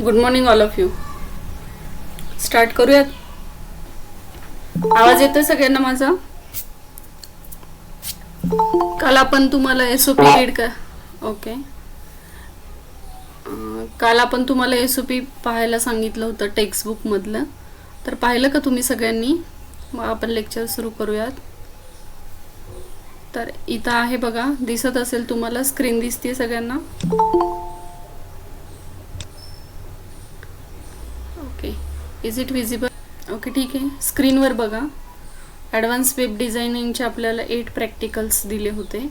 Good morning all of you. Start करूयात. आवाज येतोय सगळ्यांना माझा? काल आपण तुम्हाला एसओपी रीड का ओके काल आपण तुम्हाला एसओपी पाहायला सांगितलं होतं टेक्स्ट बुक मधलं. तर पाहिलं का तुम्ही सगळ्यांनी? मग आपण लेक्चर सुरू करूयात. तर इथं आहे बघा, दिसत असेल तुम्हाला, स्क्रीन दिसते सगळ्यांना? Okay, is it visible? Okay, ठीक आहे. स्क्रीनवर बघा. ॲडव्हान्स वेब डिझायनिंगचे आपल्याला 8 प्रॅक्टिकल्स दिले होते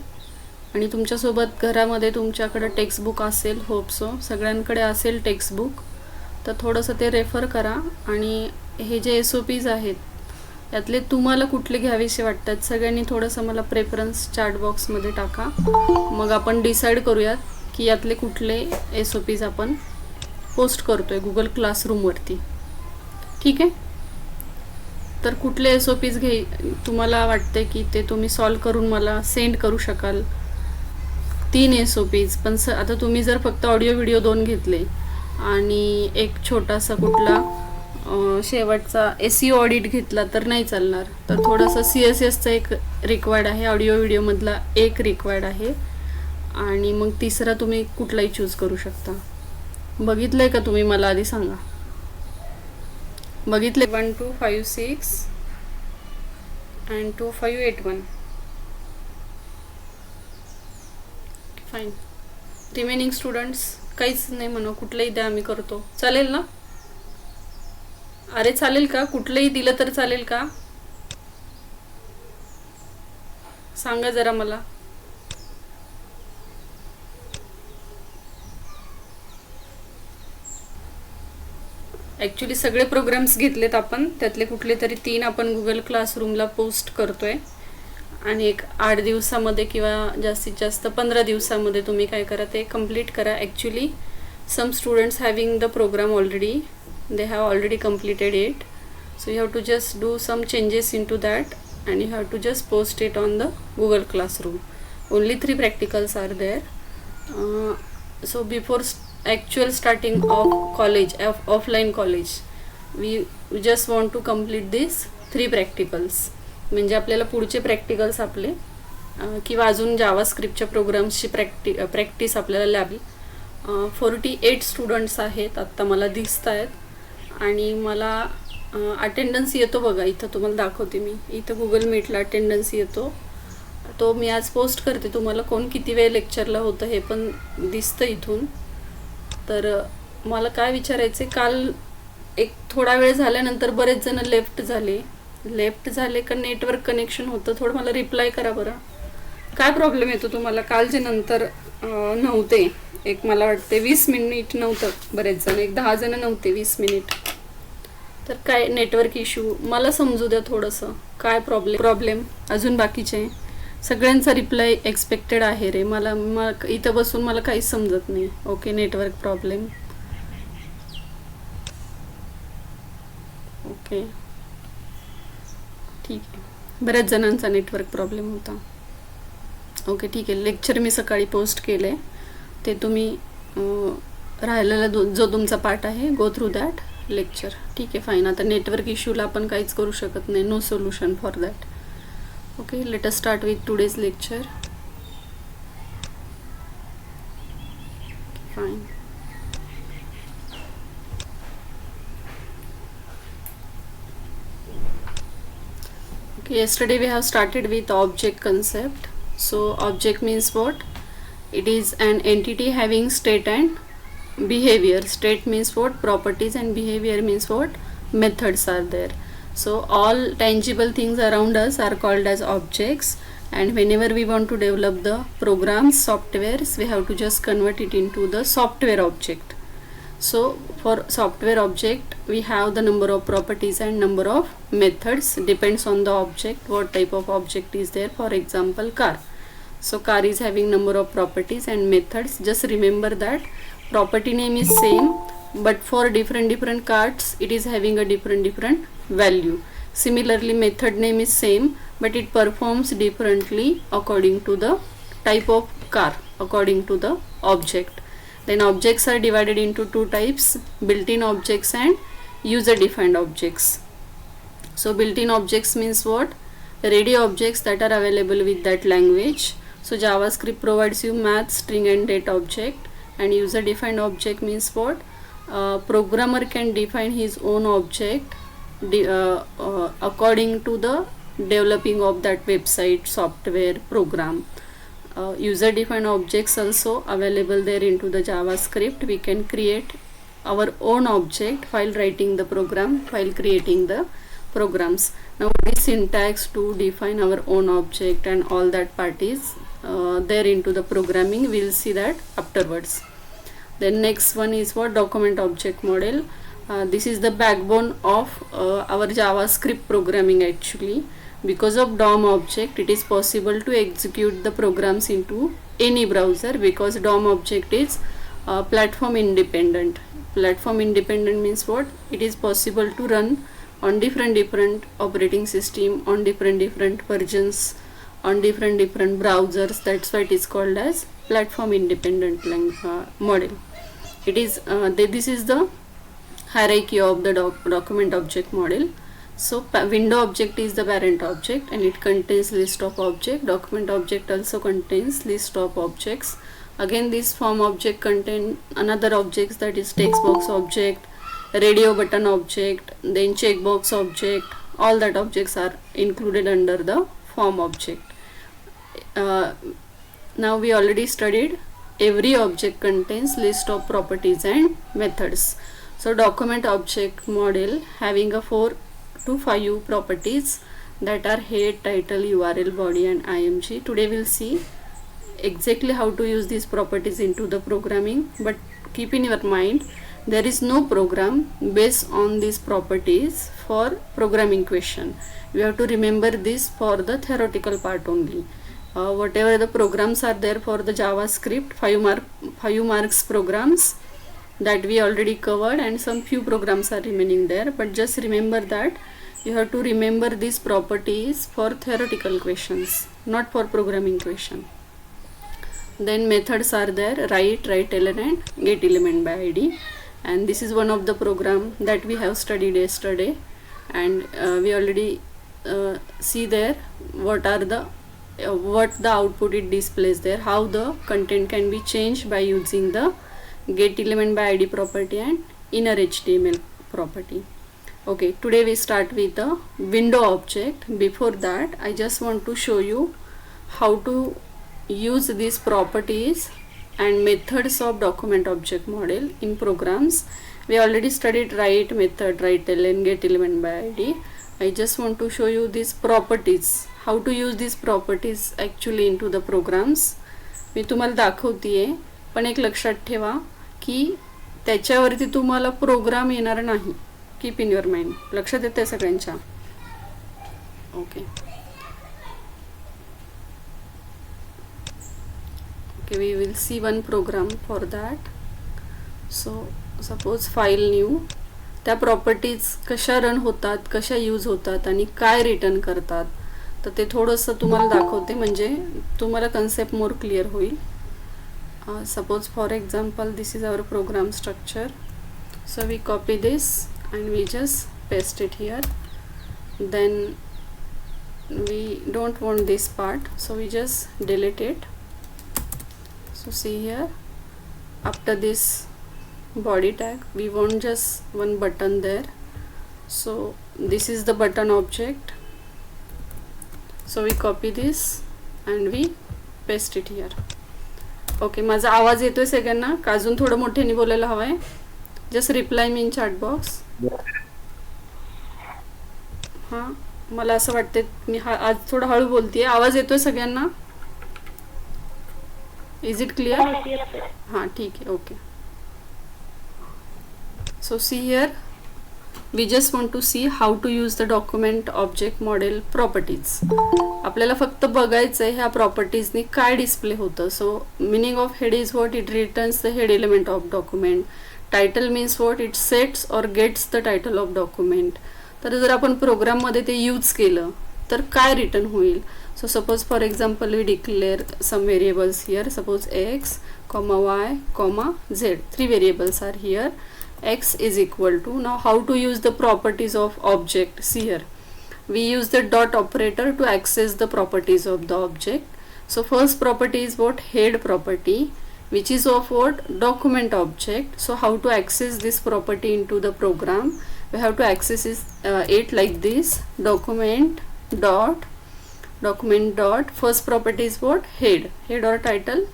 आणि तुमच्यासोबत घरामध्ये तुमच्याकडे टेक्स्ट बुक असेल, होप सो सगळ्यांकडे असेल टेक्स्ट बुक. तर थोडंसं ते रेफर करा आणि हे जे एसओपीज आहेत यातले तुम्हाला कुठले घ्यावेसे वाटतात सगळ्यांनी थोडंसं मला प्रेफरन्स चॅट बॉक्समध्ये टाका. मग आपण डिसाईड करूयात की यातले कुठले एसओपीज आपण पोस्ट करतोय गुगल क्लासरूमवरती. ठीक आहे. तर कुठले एसओपीज तुम्हाला वाटते की ते तुम्ही सॉल्व करून मला सेंड करू शकाल? 3 एसओपीज. पण आता तुम्ही जर फक्त ऑडिओ व्हिडिओ 2 घेतले आणि एक छोटासा कुठला शेवटचा एसईओ ऑडिट घेतला तर नाही चालणार. तर थोडंसं CSSचा एक रिक्वायर्ड आहे, ऑडिओ व्हिडिओमधला एक रिक्वायर्ड आहे आणि मग तिसरा तुम्ही कुठलाही चूज करू शकता. बघितलंय का तुम्ही? मला आधी सांगा. बघितले? 1256 and 2581. फाईन. रिमेनिंग स्टुडंट्स काहीच नाही म्हणू, कुठलंही द्या, आम्ही करतो. चालेल ना? अरे चालेल का? कुठलंही दिलं तर चालेल का? सांगा जरा मला. ॲक्च्युली सगळे प्रोग्राम्स घेतलेत आपण, त्यातले कुठले तरी 3 आपण गुगल क्लासरूमला पोस्ट करतोय आणि एक 8 दिवसामध्ये किंवा जास्तीत जास्त 15 दिवसामध्ये तुम्ही काय करा, ते कंप्लीट करा. Actually some students having the program already, they have already completed it, so you have to just do some changes into that and you have to just post it on the Google Classroom. Only 3 practicals are there. So before actual starting of college, offline college, we just want to complete these 3 practicals. म्हणजे आपल्याला पुढचे practicals आपले किंवा अजून जावास्क्रिप्टच्या प्रोग्राम्सची practice आपल्याला lab 48 students आहेत आत्ता मला दिसत आहेत. आणि मला अटेंडन्स येतो बघा, इथं तुम्हाला दाखवते मी. इथं गुगल मीटला अटेंडन्स येतो, तो मी आज पोस्ट करते तुम्हाला. कोण किती वेळ लेक्चरला होतं हे पण दिसतं इथून. तर मला काय विचारायचं, काल एक थोडा वेळ झाल्यानंतर बरेच जण लेफ्ट झाले का नेटवर्क कनेक्शन होतं? थोडं मला रिप्लाय करा बरं. काय प्रॉब्लेम येतो तुम्हाला? काल जे नंतर नव्हते, एक मला वाटते 20 मिनिट नव्हतं, बरेच जण, एक 10 जण नव्हते 20 मिनिट. तर काय नेटवर्क इश्यू मला समजू द्या थोडंसं. काय प्रॉब्लेम अजून बाकीचे सगळ्यांचा रिप्लाय एक्सपेक्टेड आहे रे. मला इथं बसून मला काहीच समजत नाही. Okay, network problem. ओके, ठीक आहे. बऱ्याच जणांचा नेटवर्क प्रॉब्लेम होता. ओके, ठीक आहे. लेक्चर मी सकाळी पोस्ट केलं आहे, ते तुम्ही राहिलेला जो तुमचा पार्ट आहे गो थ्रू दॅट लेक्चर. ठीक आहे, फाईन. आता नेटवर्क इश्यूला आपण काहीच करू शकत नाही, no solution for that. Okay, let us start with today's lecture. Fine. Okay, yesterday we have started with object concept. So object means what? It is an entity having state and behavior. State means what? Properties, and behavior means what? Methods are there. So all tangible things around us are called as objects, and whenever we want to develop the programs, softwares, we have to just convert it into the software object. So for software object we have the number of properties and number of methods, depends on the object what type of object is there. For example, car. So car is having number of properties and methods. Just remember that property name is same, but for different cars it is having a different value. Similarly, method name is same, but it performs differently according to the type of car, according to the object. Then objects are divided into two types, built-in objects and user-defined objects. So built-in objects means what? Ready objects that are available with that language. So JavaScript provides you math, string and date object. And user-defined object means what? Programmer can define his own object according to the developing of that website, software, program. User-defined objects also available there into the JavaScript. We can create our own object while writing the program, while creating the programs. Now this syntax to define our own object and all that part is there into the programming. We'll see that afterwards. Then next one is what? Document object model. This is the backbone of our JavaScript programming actually. Because of DOM object, it is possible to execute the programs into any browser, because DOM object is platform independent. Platform independent means what? It is possible to run on different operating system, on different versions, on different browsers. That's why it is called as platform independent model. It is this is the hierarchy of the document object model. So window object is the parent object and it contains list of objects. Document object also contains list of objects. Again this form object contain another objects, that is text box object, radio button object, then checkbox object. All that objects are included under the form object. Now we already studied every object contains list of properties and methods. So document object model having a 4 to 5 properties that are head, title, URL, body and img. Today we'll see exactly how to use these properties into the programming, but keep in your mind there is no program based on these properties for programming question. You have to remember this for the theoretical part only. Whatever the programs are there for the JavaScript, 5 marks programs that we already covered, and some few programs are remaining there, but just remember that you have to remember these properties for theoretical questions, not for programming question. Then methods are there, write element, get element by id, and this is one of the program that we have studied yesterday, and we already see there what the output it displays there, how the content can be changed by using the get element by id property and inner HTML property. Okay, today we start with the window object. Before that I just want to show you how to use these properties and methods of document object model in programs. We already studied write method, write element, get element by id. I just want to show you these properties, how to use these properties actually into the programs. मी तुम्हाला दाखवतेय, पण एक लक्षात ठेवा की त्याच्यावरती तुम्हाला program येणार नाही. Keep in your mind. लक्षात येते सगळ्यांच्या? Okay okay, we will see one program for that. So suppose file new, त्या प्रॉपर्टीज कशा रन होतात, कशा यूज होतात आणि काय रिटर्न करतात, तर ते थोडंसं तुम्हाला दाखवते, म्हणजे तुम्हाला कन्सेप्ट मोर क्लिअर होईल. Suppose for example this is our program structure. So we copy this and we just paste it here. Then we don't want this part, so we just delete it. So see here, after this body tag we want just one button there. So this is the button object. So we copy this and we paste it here. Okay, माझा आवाज येतोय सगळ्यांना का अजून थोडं मोठ्याने बोलायला हवंय? जस्ट रिप्लाय मी इन चॅट बॉक्स. हां, मला असं वाटते मी आज थोडं हळू बोलतेय. आवाज येतोय सगळ्यांना? Is it clear? हां ठीक आहे. Okay, so see here we just want to see how to use the document object model properties. आपल्याला फक्त बघायचं आहे ह्या प्रॉपर्टीजनी काय डिस्प्ले होतं. So meaning of head is what? It returns the head element of document. Title means what? It sets or gets the title of document. तर जर आपण प्रोग्राममध्ये ते यूज केलं तर काय रिटर्न होईल. So suppose for example we declare some variables here, suppose x, y, z. 3 variables are here. X is equal to, now how to use the properties of object. See here, we use the dot operator to access the properties of the object. So first property is what? Head property, which is of what? Document object. So how to access this property into the program? We have to access it like this: document dot first property is what? Head or title.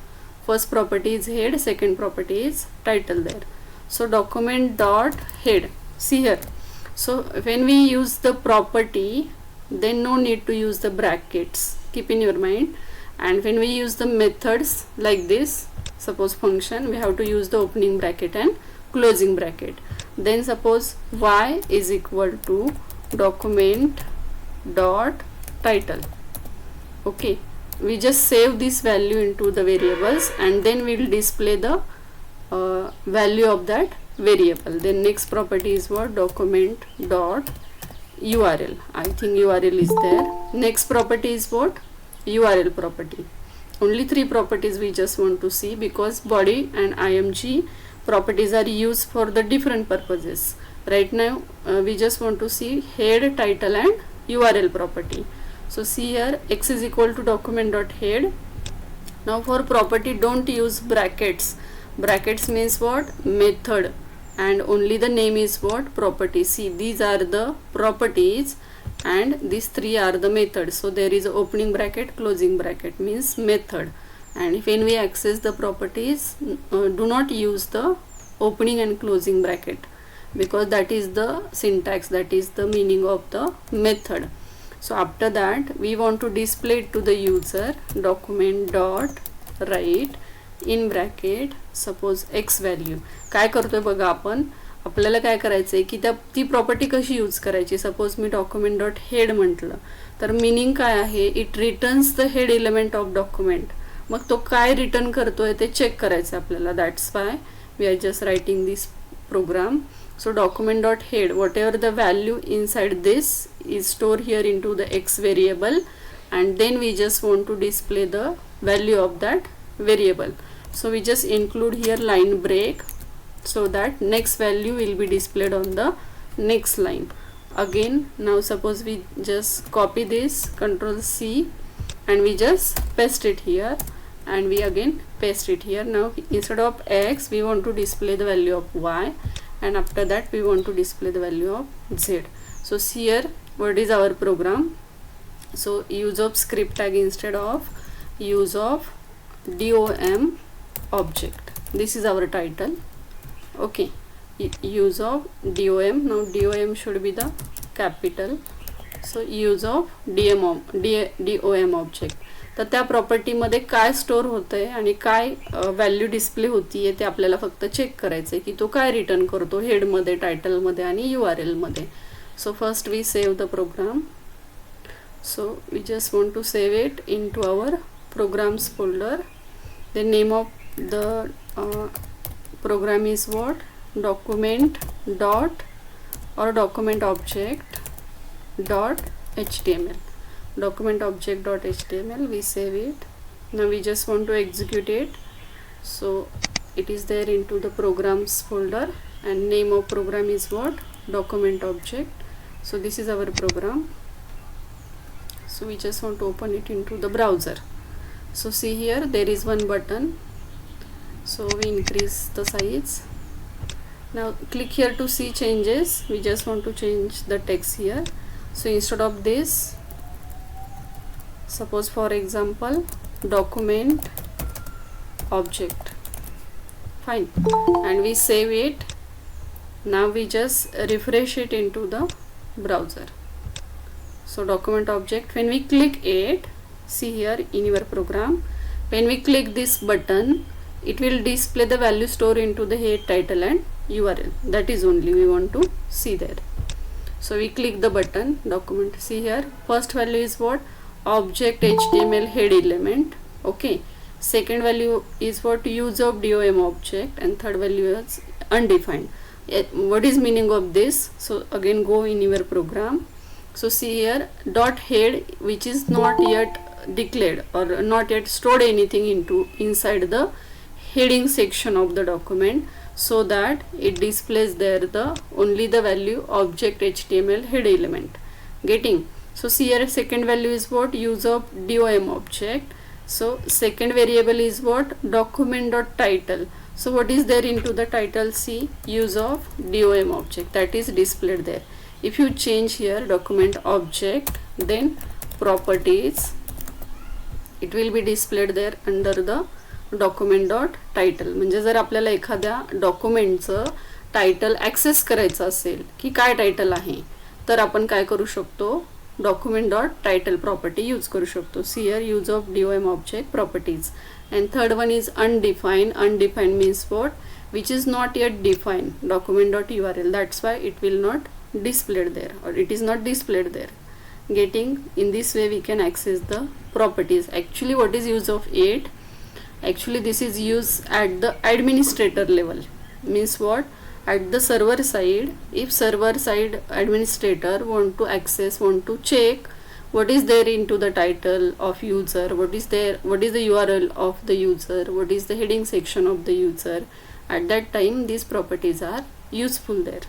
First property is head, second property is title there. So document dot head. See here, so when we use the property, then no need to use the brackets, keep in your mind. And when we use the methods like this, suppose function, we have to use the opening bracket and closing bracket. Then suppose y is equal to document dot title. Okay, we just save this value into the variables, and then we will display the value of that variable. Then next property is what? Document dot URL. I think URL is there. Next property is what? URL property. Only 3 properties we just want to see, because body and img properties are used for the different purposes. Right now we just want to see head, title and URL property. So see here, x is equal to document dot head. Now for property, don't use brackets. Brackets means what? Method, and only the name is what? Property. See, these are the properties and these 3 are the methods. So there is a opening bracket, closing bracket means method. And when we access the properties, do not use the opening and closing bracket, because that is the syntax, that is the meaning of the method. So after that we want to display it to the user. Document dot write in bracket suppose x value. काय करतोय बघा आपण, आपल्याला काय करायचं आहे की ती प्रॉपर्टी कशी यूज करायची. सपोज मी डॉक्युमेंट डॉट हेड म्हटलं तर मिनिंग काय आहे? It returns the head element of document. मग तो काय रिटर्न करतोय ते चेक करायचं आपल्याला. That's why we are just writing this program. So document dot head, whatever the value inside this is stored here into the x variable, and then we just want to display the value of that variable. So we just include here line break, so that next value will be displayed on the next line. Again, now suppose we just copy this, Control C, and we just paste it here, and we again paste it here. Now instead of x we want to display the value of y, and after that we want to display the value of z. So here what is our program? So use of script tag instead of use of DOM object. This is our title. Okay, use of DOM. Now DOM should be the capital. So use of DOM object. तर त्या प्रॉपर्टीमध्ये काय store होतं आहे आणि काय value display होती आहे ते आपल्याला फक्त चेक करायचं आहे की तो काय रिटर्न करतो हेडमध्ये, टायटलमध्ये आणि URLमध्ये. So first we save the program. So we just want to save it into our programs folder. The name of the program is what? Document dot or document object dot HTML. Document object dot HTML. We save it. Now we just want to execute it. So it is there into the programs folder, and name of program is what? Document object. So this is our program. So we just want to open it into the browser. So see here, there is one button. So we increase the size. Now click here to see changes. We just want to change the text here. So instead of this, suppose for example document object. Fine, and we save it. Now we just refresh it into the browser. So document object, when we click it, see here in your program, when we click this button, it will display the value stored into the head, title and URL. That is only we want to see there. So we click the button document. See here, first value is what? Object HTML head element. Okay, second value is what? Use of DOM object, and third value is undefined. What is meaning of this? So again go in your program. So see here, dot head which is not yet declared or not yet stored anything into inside the heading section of the document, so that it displays there the only the value object HTML head element. Getting? So see here, second value is what? Use of DOM object. So second variable is what? Document dot title. So what is there into the title? See, use of DOM object, that is displayed there. If you change here document object, then properties, it will be displayed there under the document dot title. म्हणजे जर आपल्याला एखाद्या डॉक्युमेंटचं title access करायचं असेल की काय title आहे, तर आपण काय करू शकतो? Document dot title property use करू शकतो. See here, use of DOM object properties. And third one is undefined. Undefined means what? Which is not yet defined. Document.url. That's why it will not displayed there, or it is not displayed there. Getting? In this way we can access the properties. Actually, what is use of it? Actually, this is used at the administrator level. Means what? At the server side, if server side administrator want to access, want to check what is there into the title of user, what is there, what is the URL of the user, what is the heading section of the user, at that time these properties are useful there.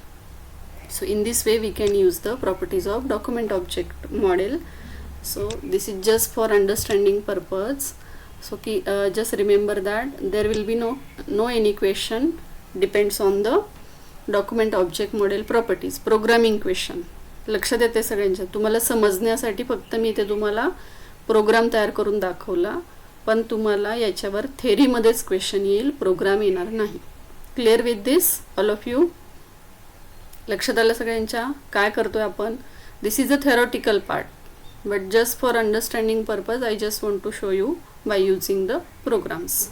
So in this way we can use the properties of document object model. So this is just for understanding purpose. So just remember that there will be no any question depends on the document object model properties. Programming question लक्षात येते सगळ्यांच्या. तुम्हाला समजण्यासाठी फक्त मी इथे तुम्हाला programme तयार करून दाखवला, पण तुम्हाला याच्यावर थेरीमध्येच क्वेश्चन येईल, प्रोग्राम येणार नाही. Clear with this all of you? लक्षात आलं सगळ्यांच्या? काय करतोय आपण? This is a theoretical part, but just for understanding purpose I just want to show you by using the programs.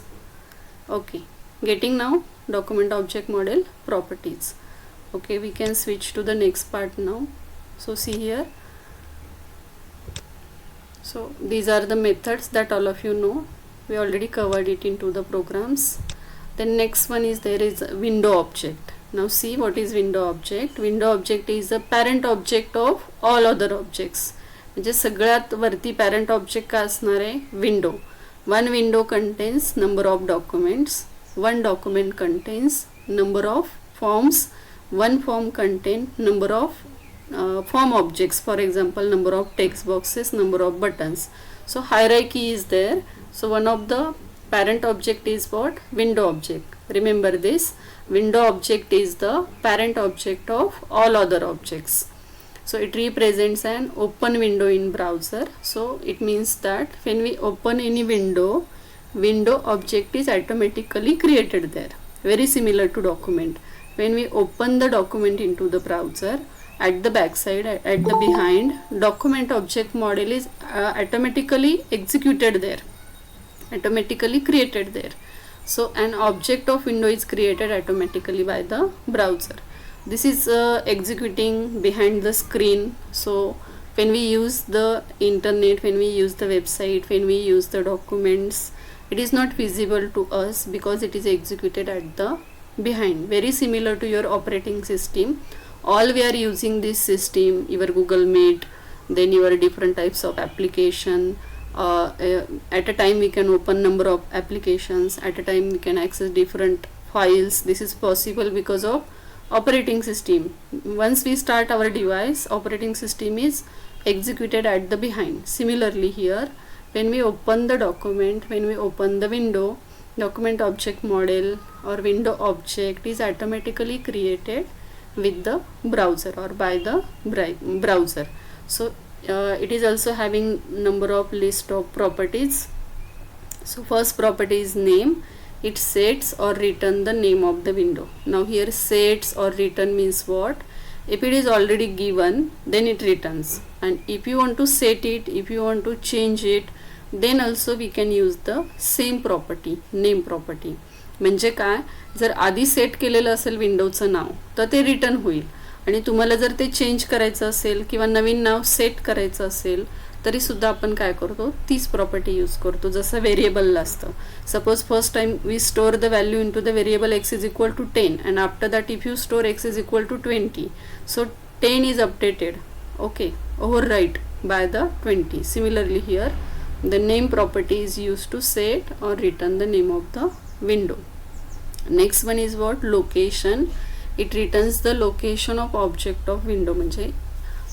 Okay, getting now document object model properties. Okay, we can switch to the next part now. So see here, so these are the methods that all of you know, we already covered it into the programs. Then next one is there is window object. Now see what is window object. Window object is the parent object of all other objects. म्हणजे सगळ्यात वरती parent object का असणार आहे? window. One window contains number of documents. One document contains number of forms. One form contains number of form objects, for example number of text boxes, number of buttons. So hierarchy is there. So one of the parent object is what? Window object. Remember this, window object is the parent object of all other objects. So it represents an open window in browser. So it means that when we open any window object is automatically created there, very similar to document. When we open the document into the browser, at the back side, at the behind, document object model is automatically executed there, automatically created there. So an object of window is created automatically by the browser. This is executing behind the screen. So when we use the internet, when we use the website, when we use the documents, it is not visible to us because it is executed at the behind. Very similar to your operating system. All we are using this system, your Google Meet, then your different types of application. At a time we can open number of applications. At a time we can access different files. This is possible because of operating system. Once we start our device, operating system is executed at the behind. Similarly here, when we open the document, when we open the window, document object model or window object is automatically created with the browser or by the browser. So it is also having number of list of properties. So first property is name. It sets or return the name of the window. Now here sets or return means what? If it is already given, then it returns, and if you want to set it, if you want to change it, then also we can use the same property, name property. म्हणजे काय, जर आधी set केलेलं असेल विंडोचं नाव तर ते return होईल, आणि तुम्हाला जर ते चेंज करायचं असेल किंवा नवीन नाव सेट करायचं असेल तरी सुद्धा आपण काय करतो, तीच प्रॉपर्टी यूज करतो जसं व्हेरिएबलला असतं. Suppose first time we store the value into the variable x is equal to 10 and after that if you store x is equal to 20, so 10 is updated. Okay, overwrite by the 20. Similarly here, the name property is used to set or return the name of the window. Next one is what? Location. It returns the location of object of window, म्हणजे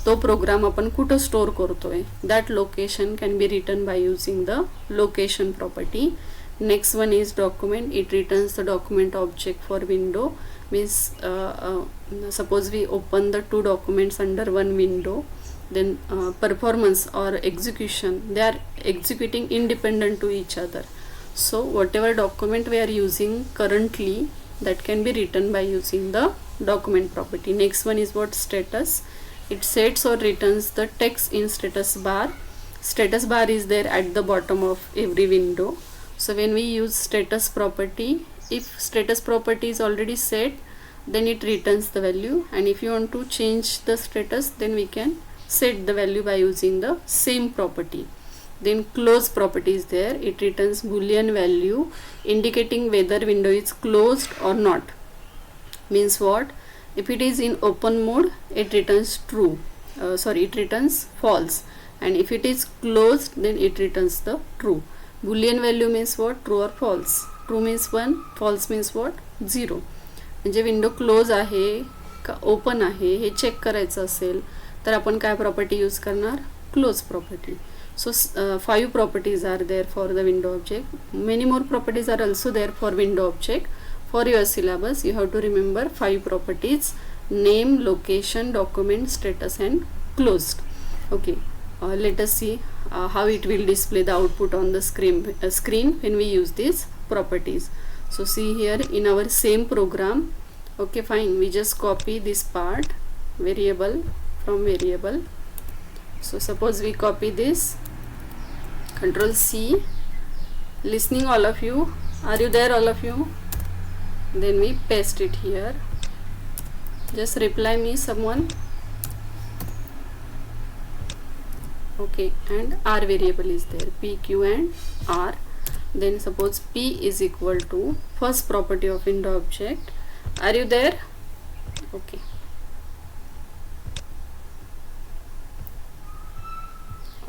तो programme आपण कुठं store करतोय, that location can be written by using the location property. Next one is document. It returns the document object for window. Means suppose we open the two documents under one window, then performance or execution, they are executing independent to each other. So whatever document we are using currently, that can be written by using the document property. Next one is what? Status. It sets or returns the text in status bar. Status bar is there at the bottom of every window. So when we use status property, if status property is already set, then it returns the value, and if you want to change the status, then we can set the value by using the same property. Then close property is there. It returns boolean value indicating whether window is closed or not. Means what? If it is in open mode, it returns true. It returns false, and if it is closed, then it returns the true. Boolean value means what? True or false. True means 1, false means what? 0. म्हणजे window close आहे का open आहे हे check करायचं असेल तर आपण काय property use करणार? Close property. So 5 properties are there for the window object. Many more properties are also there for window object. For your syllabus, you have to remember 5 properties: name, location, document, status, and closed. Okay, let us see how it will display the output on the screen when we use these properties. So see here in our same program. Okay, fine. We just copy this part, variable from variable. So suppose we copy this, Control C, listening all of you, are you there all of you? Then we paste it here. Just reply me someone. Okay, and R variable is there, P, Q and R. Then suppose P is equal to first property of window object. Are you there? Okay.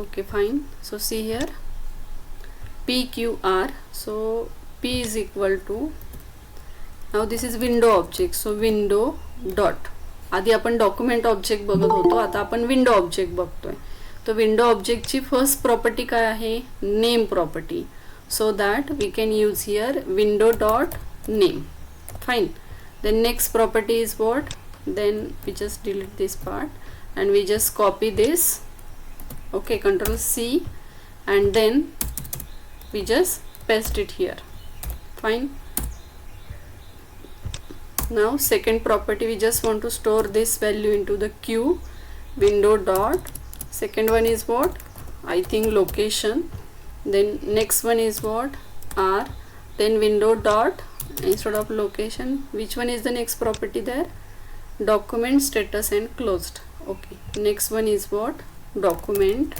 Okay, fine. So see here, PQR. So P is equal to, now this is window object. So window dot, आधी आपण document object बघत होतो, आता आपण window object बघतोय. तो window ऑब्जेक्टची first property काय आहे? Name property. So that we can use here window dot name. Fine. Then next property is what? Then we just delete this part and we just copy this. Okay, Control C, and then we just paste it here. Fine. Now second property, we just want to store this value into the queue. Window dot, second one is what? I think location. Then next one is what? R. Then window dot, instead of location, which one is the next property there? Document, status and closed. Okay, next one is what? Document.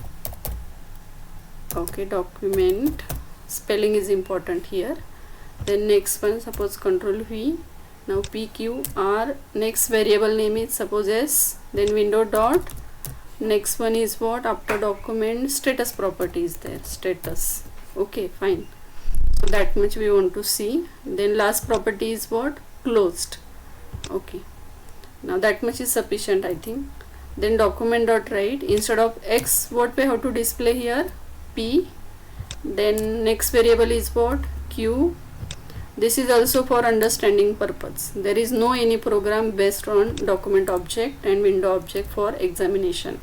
Okay, document, spelling is important here. Then next one, suppose Control V. Now PQR, next variable name is suppose S. Then window dot, next one is what? After document, status property is there, status. Okay, fine. So that much we want to see. Then last property is what? Closed. Okay, now that much is sufficient, I think. Then document dot write, instead of X, what we have to display here? P. Then next variable is what? Q. This is also for understanding purpose. There is no any program based on document object and window object for examination.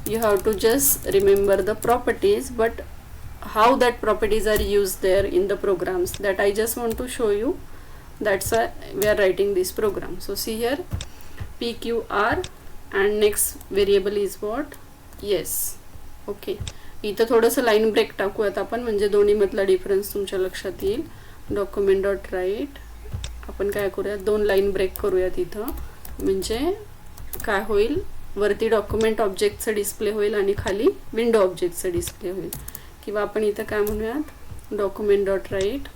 You have to just remember the properties, but how that properties are used there in the programs, that I just want to show you. That's why we are writing this program. So see here, PQR, and next variable is what? Yes. Okay, इथं थोडंसं line break टाकूयात आपण, म्हणजे दोन्ही मधला difference तुमच्या लक्षात येईल. Document dot right आपण काय करूयात? 2 लाईन ब्रेक करूयात इथं, म्हणजे काय होईल? वरती डॉक्युमेंट ऑब्जेक्टचं डिस्प्ले होईल आणि खाली विंडो ऑब्जेक्टचं डिस्प्ले होईल. किंवा आपण इथं काय म्हणूयात? Document dot write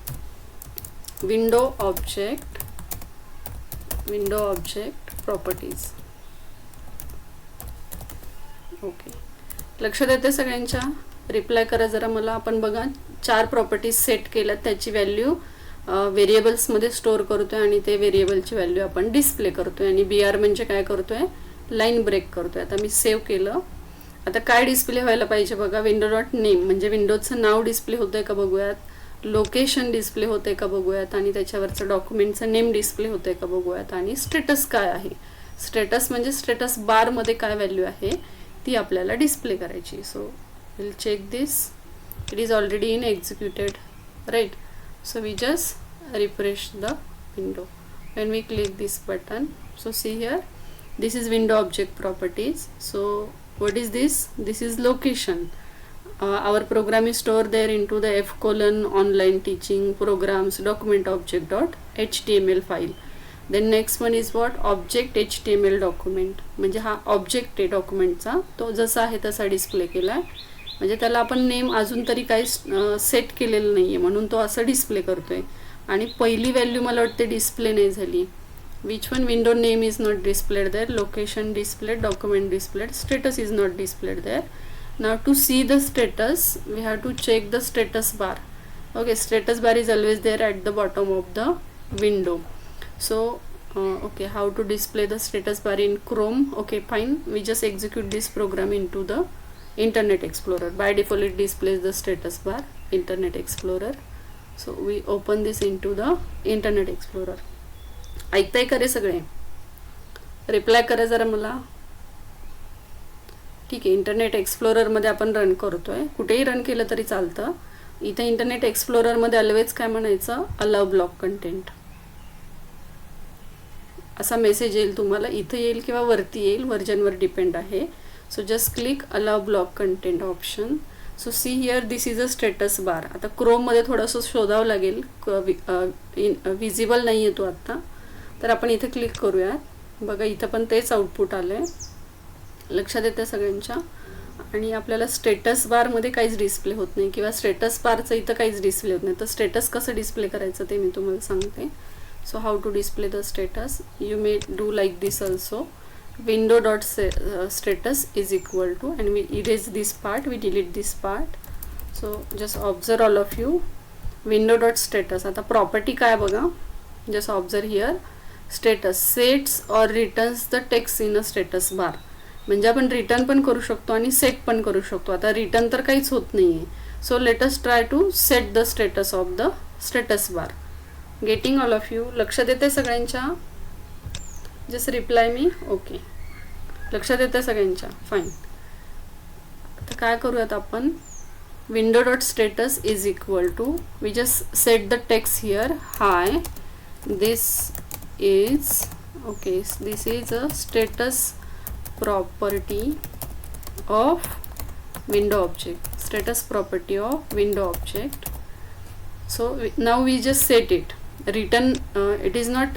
window object properties. Okay, लक्षात येते सगळ्यांच्या? रिप्लाय करा जरा मला. आपण बघा 4 प्रॉपर्टीज सेट केल्यात, त्याची व्हॅल्यू व्हेरिएबल्समध्ये स्टोअर करतोय आणि ते व्हेरिएबलची व्हॅल्यू आपण डिस्प्ले करतोय. आणि BR म्हणजे काय करतोय, लाईन ब्रेक करतोय. आता मी सेव्ह केलं. आता काय डिस्प्ले व्हायला पाहिजे बघा, विंडो डॉट नेम म्हणजे विंडोजचं नाव डिस्प्ले होतंय का बघूयात, लोकेशन डिस्प्ले होतंय का बघूयात, आणि त्याच्यावरचं डॉक्युमेंटचं नेम डिस्प्ले होतंय का बघूयात, आणि स्टेटस काय आहे. स्टेटस म्हणजे स्टेटस बारमध्ये काय व्हॅल्यू आहे ती आपल्याला डिस्प्ले करायची. So will check this. It is already in executed, right. So we just refresh the window. When we click this button, so see here, this is window object properties. So what is this? This is location. Our program is stored there into the f:/online teaching programs document object dot html file. Then next one is what? Object html document. म्हणजे हा object आहे डॉक्युमेंटचा, तो जसा आहे तसा display केला. म्हणजे त्याला आपण नेम अजून तरी काही सेट केलेलं नाही आहे म्हणून तो असं डिस्प्ले करतोय. आणि पहिली व्हॅल्यू मला वाटते डिस्प्ले नाही झाली. Which one? Window name is not displayed there, location displayed, document displayed, status is not displayed there. Now to see the status we have to check the status bar. Okay, status bar is always there at the bottom of the window. So okay, how to display the status bar in Chrome? Okay, fine, we just execute this program into the Internet Explorer. By default it displays the status bar, Internet Explorer. So we open this into the Internet Explorer. ऐकताय का रे सगळे? Reply करा जरा मला. ठीक आहे, internet एक्सप्लोररमध्ये आपण रन करतोय. कुठेही रन केलं तरी चालतं. इथे इंटरनेट एक्सप्लोररमध्ये ऑलवेज काय म्हणायचं, अलाउ ब्लॉक कंटेंट असा मेसेज येईल तुम्हाला. इथं येईल किंवा वरती येईल, व्हर्जनवर डिपेंड आहे. So just click allow block content option. So see here, this is a status bar. आता क्रोममध्ये थोडंसं शोधावं लागेल, विजिबल नाही आहे तो आत्ता. तर आपण इथे क्लिक करूयात. बघा इथं पण तेच आउटपुट आलं आहे, लक्षात येतं सगळ्यांच्या. आणि आपल्याला स्टेटस बारमध्ये काहीच डिस्प्ले होत नाही किंवा स्टेटस बारचं इथं काहीच डिस्प्ले होत नाही. तर स्टेटस कसं डिस्प्ले करायचं ते मी तुम्हाला सांगते. So how to display the status? You may do like this also. Window dot status is equal to, and we erase this part, we delete this part. So just observe all of you. Window dot status. आता property काय बघा. Just observe here. Status sets or returns the text in a status bar. म्हणजे आपण return पण करू शकतो आणि set पण करू शकतो. आता रिटर्न तर काहीच होत नाहीये. So let us try to set the status of the status bar. Getting all of you? लक्षात येते सगळ्यांच्या? जस्ट रिप्लाय मी. ओके, लक्षात येते सगळ्यांच्या? फाईन. आता काय करूयात आपण, window dot status is equal to, we just set the text here, hi this is, okay this is a status property of window object, status property of window object. So now we just set it. Return it is not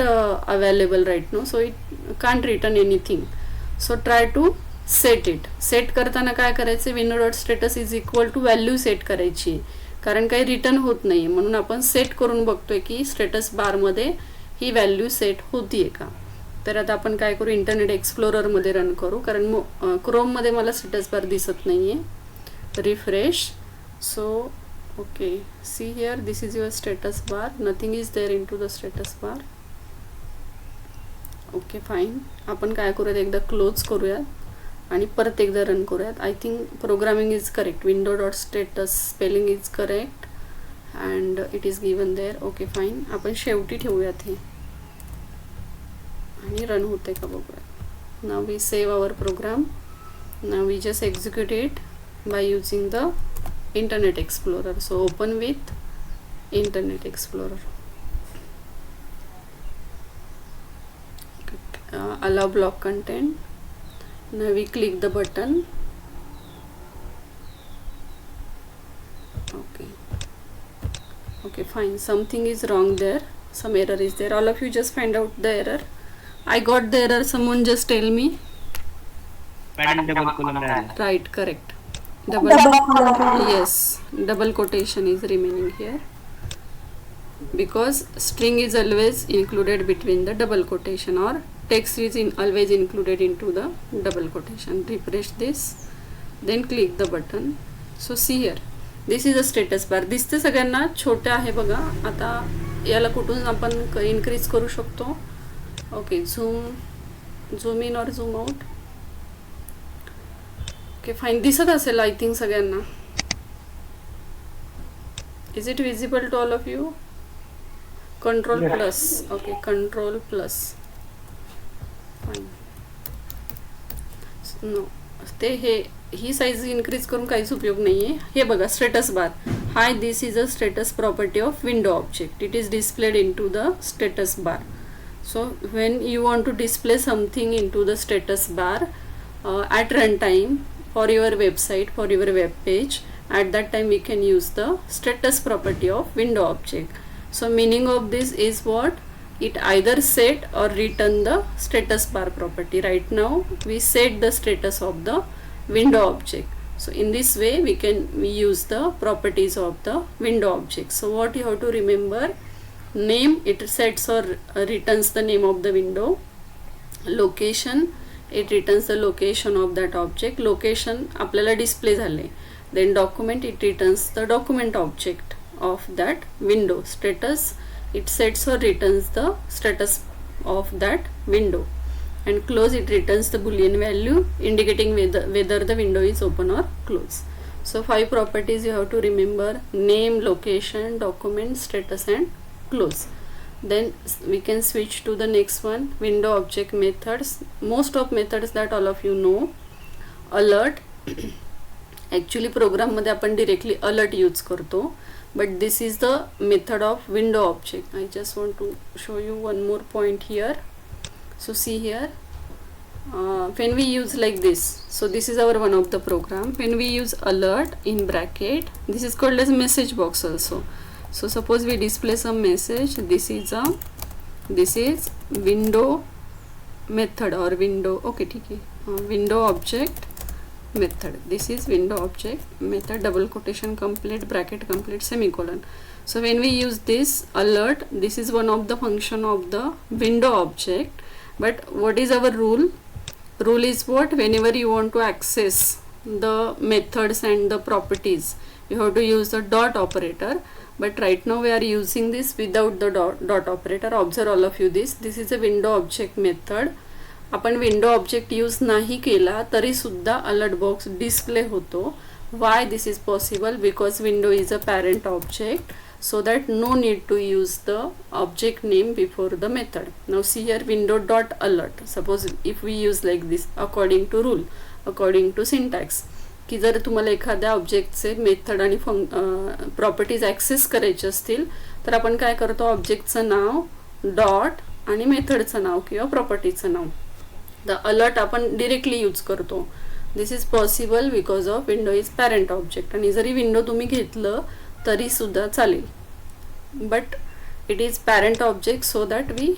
available right now, so it can't return anything. So try to set it. Set करताना काय करायचं, window dot status is equal to value set करायची, कारण काही return होत नाही म्हणून आपण सेट करून बघतोय की स्टेटस बारमध्ये ही व्हॅल्यू सेट होतीये का. तर आता आपण काय करू, इंटरनेट एक्सप्लोररमध्ये रन करू, कारण क्रोममध्ये मला स्टेटस बार दिसत नाहीये. Refresh. So okay, see here, this is your status bar, nothing is there into the status bar. Okay fine. आपण काय करूयात, एकदा क्लोज करूयात आणि परत एकदा रन करूयात. I think programming is correct, window dot status spelling is correct and it is given there. Okay fine. आपण शेवटी ठेवूयात हे आणि रन होते का बघूयात. Now we save our program. Now we just execute it by using the Internet Explorer. So open with Internet Explorer. Allow block content. Now we click the button. Okay fine, something is wrong there, some error is there. All of you just find out the error. I got the error, someone just tell me. Right, correct. Yes, double quotation is remaining here because string is always included between the double quotation, or text is always included into the double quotation. Refresh this. then click the button. So see here, this is a status bar. दिसते सगळ्यांना, छोटे आहे बघा. आता याला कुठून आपण increase करू शकतो. ओके, झूम इन और झूम आउट. ओके फाईन, दिसत असेल आय थिंक सगळ्यांना. Is it visible to all of you? Control plus. Okay, control plus. Fine. No, ते ही साईज इन्क्रीज करून काहीच उपयोग नाही आहे. हे बघा status bar. Hi, this is a status property of window object. It is displayed into the status bar. So when you want to display something into the status bar at runtime for your website, for your web page, at that time we can use the status property of window object. So meaning of this is what? It either set or return the status bar property. Right now we set the status of the window object. So in this way we use the properties of the window object. So what you have to remember: name, it sets or returns the name of the window. Location, it returns the location of that object. Location आपल्याला display झाले. Then document, it returns the document object of that window. Status, it sets or returns the status of that window. And close, it returns the boolean value indicating whether the window is open or closed. So 5 properties you have to remember: name, location, document, status and close. Then we can switch to the next one, window object methods. Most of methods that all of you know. Alert. Actually program मध्ये आपण directly alert use करतो, but this is the method of window object. I just want to show you one more point here. So see here, when we use like this, so this is our one of the program. When we use alert in bracket, this is called as message box also. So suppose we display some message. This is window method or window. Okay, ठीक है. Window object method. This is window object method, double quotation complete, bracket complete, semicolon. So when we use this alert, this is one of the function of the window object. But what is our rule? Rule is what? Whenever you want to access the methods and the properties, you have to use the dot operator. But right now we are using this without the dot operator. Observe all of you this. This is a window object method. आपण window object use नाही केला तरी सुद्धा alert box display होतो. Why this is possible? Because window is a parent object, so that no need to use the object name before the method. Now see here, window dot alert. Suppose if we use like this, according to rule, according to syntax, की जर तुम्हाला एखाद्या ऑब्जेक्टचे method आणि properties access करायचे असतील तर आपण काय करतो, ऑब्जेक्टचं नाव डॉट आणि मेथडचं नाव किंवा प्रॉपर्टीचं नाव, द अलर्ट आपण डिरेक्टली यूज करतो. This is possible because of window is parent object. आणि जरी विंडो तुम्ही घेतलं तरी सुद्धा चालेल, but it is parent object, so that we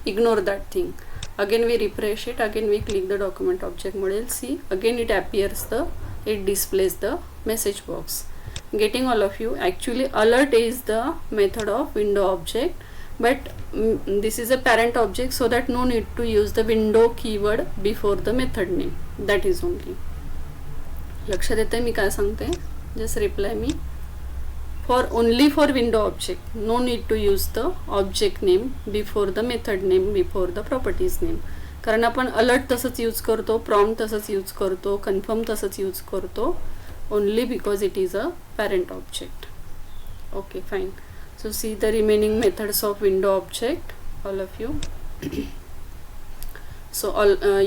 ignore that thing. Again we refresh it, again we click the document object model. See, again it appears it displays the message box. Getting all of you? Actually alert is the method of window object, but this is a parent object, so that no need to use the window keyword before the method name. That is only. लक्षात येतंय मी काय सांगते? Just reply me. Only for window object, no need to use the object name before the method name, before the properties name. कारण आपण alert तसंच use करतो, prompt तसंच use करतो, कन्फर्म तसंच यूज करतो, only because it is a parent object. Okay, fine. So see the remaining methods of window object, all of you. So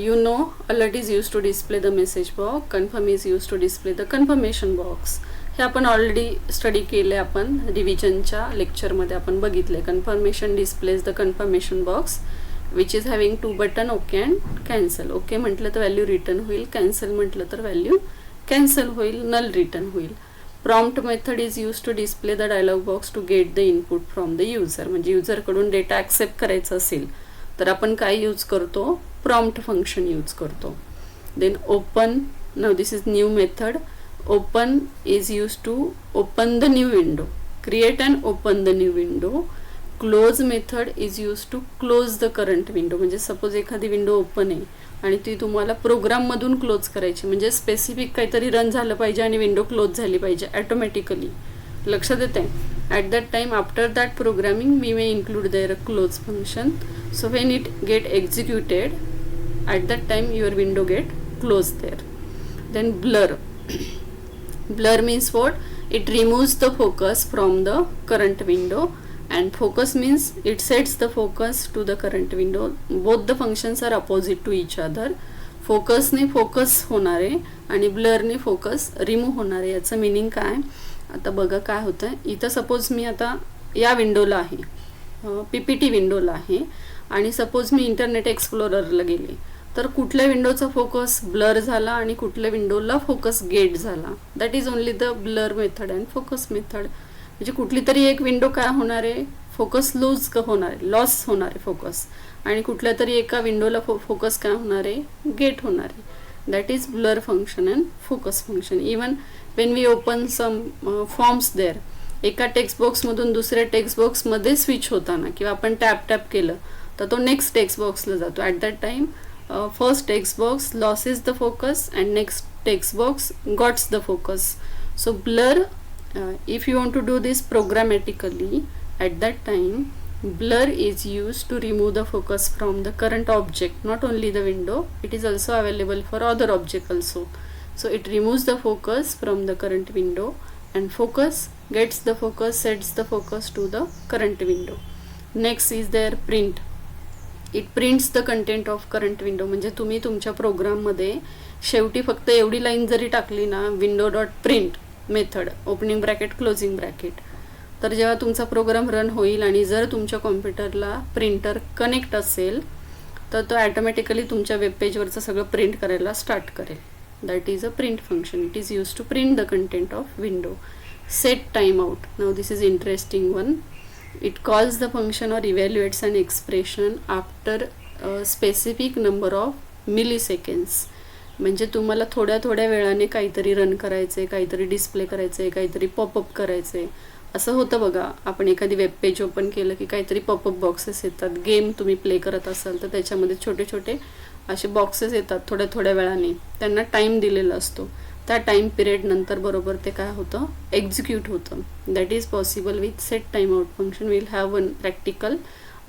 you know, alert is used to display the message box, confirm is used to display the confirmation box. हे आपण already study केले, आपण रिव्हिजनच्या लेक्चरमध्ये आपण बघितले. Confirmation displays the confirmation box which is having 2 button, okay and cancel. Okay म्हटलं तर value return होईल, cancel म्हटलं तर व्हॅल्यू कॅन्सल होईल, नल रिटर्न होईल. Prompt method is use to display the dialog box to get the input from the user. म्हणजे युजरकडून data accept करायचा असेल तर आपण काय यूज करतो, प्रॉम्प्ट फंक्शन यूज करतो. Then open, now this is new method. Open is used to open the new window, create and open the new window. Close method is use to close the current window. म्हणजे suppose एखादी window open आहे आणि ती तुम्हाला प्रोग्राममधून close करायची, म्हणजे specific काहीतरी run झालं पाहिजे आणि विंडो क्लोज झाली पाहिजे ॲटोमॅटिकली. लक्षात येते. At that time after that programming we may include there a close function. So when it get executed at that time your window get close there. Then blur. Blur means what? It removes the focus from the current window, and focus means it sets the focus to the current window. Both the functions are opposite to each other. Focus ने focus होणार आहे आणि blur ने focus remove होणार आहे. याचं meaning काय? आता बघा काय होतं आहे. इथं सपोज मी आता या विंडोला आहे, PPT विंडोला आहे आणि सपोज मी इंटरनेट एक्सप्लोररला गेले, तर कुठल्या विंडोचा फोकस ब्लर झाला आणि कुठल्या विंडोला फोकस गेट झाला. That is only the blur method and focus method. म्हणजे कुठली तरी एक विंडो काय होणार आहे, फोकस लूज होणार आहे, लॉस होणार आहे फोकस, आणि कुठल्या तरी एका विंडोला फोकस काय होणार आहे, गेट होणार आहे. That is blur function and focus function. Even when we open some forms there, एका टेक्स्ट बॉक्समधून दुसऱ्या टेक्स्ट बॉक्समध्ये स्विच होताना किंवा आपण टॅप केलं तर तो नेक्स्ट टेक्स्ट बॉक्सला जातो. At that time first text box loses the focus and next text box got the focus. So blur, if you want to do this programmatically, at that time blur is used to remove the focus from the current object, not only the window, it is also available for other object also. So it removes the focus from the current window and focus gets the focus, sets the focus to the current window. Next is their print. It prints the content of current window. म्हणजे तुम्ही तुमच्या प्रोग्राममध्ये शेवटी फक्त एवढी line जरी टाकली ना, window dot print method opening bracket closing bracket, तर जेव्हा तुमचा प्रोग्राम रन होईल आणि जर तुमच्या कॉम्प्युटरला प्रिंटर कनेक्ट असेल तर तो ॲटोमॅटिकली तुमच्या वेबपेजवरचं सगळं प्रिंट करायला स्टार्ट करेल. That is a print function. It is use to print the content of window. Set time out. Now this is interesting one. It calls the function or evaluates an expression after a specific number of milliseconds. म्हणजे तुम्हाला थोड्या वेळाने काहीतरी run करायचं आहे, काहीतरी display करायचं आहे, काहीतरी पॉपअप करायचं आहे. असं होतं बघा, आपण एखादी वेब पेज ओपन केलं की काहीतरी पॉपअप बॉक्सेस येतात. गेम तुम्ही प्ले करत असाल तर त्याच्यामध्ये छोटे छोटे असे बॉक्सेस येतात थोड्या वेळाने. त्यांना टाईम दिलेला असतो. त्या टाईम पिरियड नंतर बरोबर ते काय होतं, एक्झिक्यूट होतं. That is possible with set time out function. Will have one practical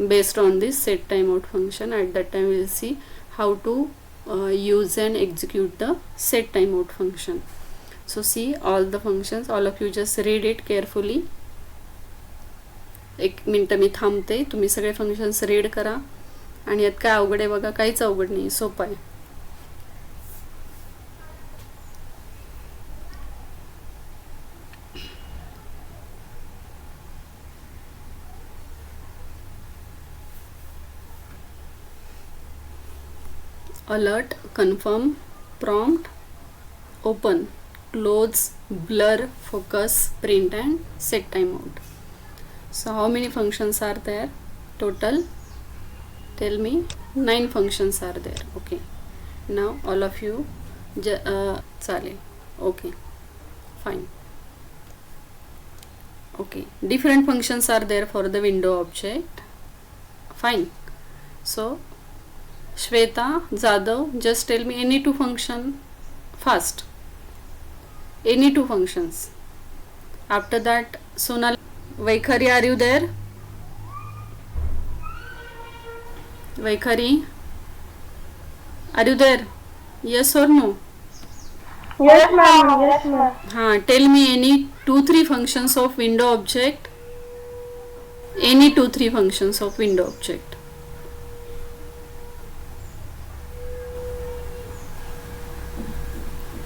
based on this set time out function. At that time will see how to use and execute the set time out function. So see all the functions. All of you just read it carefully. 1 मिनटं मी थांबते, तुम्ही सगळे functions read करा. आणि यात काय अवघड आहे बघा, काहीच अवघड नाही, सोपं आहे. Alert, confirm, prompt, open, close, blur, focus, print and set timeout. So how many functions are there total? Tell me. 9 functions are there. Okay, now all of you चालेल. Okay, fine. Okay, different functions are there for the window object. Fine. So Shweta, Jadav, just tell me any 2 function fast. Any 2 functions. After that, Sonal, Vaikhari, are you there? Vaikhari, are you there? Yes or no? Yes, ma'am. Yes, ma'am. Tell me any 2-3 functions of window object. Any 2-3 functions of window object.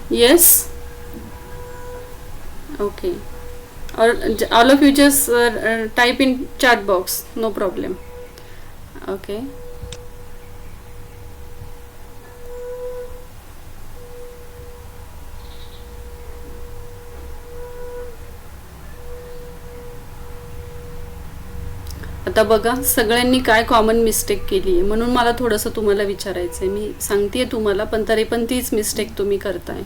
Yes. Okay. Or all of you just type in chat box. No problem. Okay. आता बघा, सगळ्यांनी काय common mistake केली आहे म्हणून मला थोडंसं तुम्हाला विचारायचं आहे. मी सांगते तुम्हाला, पण तरी पण तीच मिस्टेक तुम्ही करताय.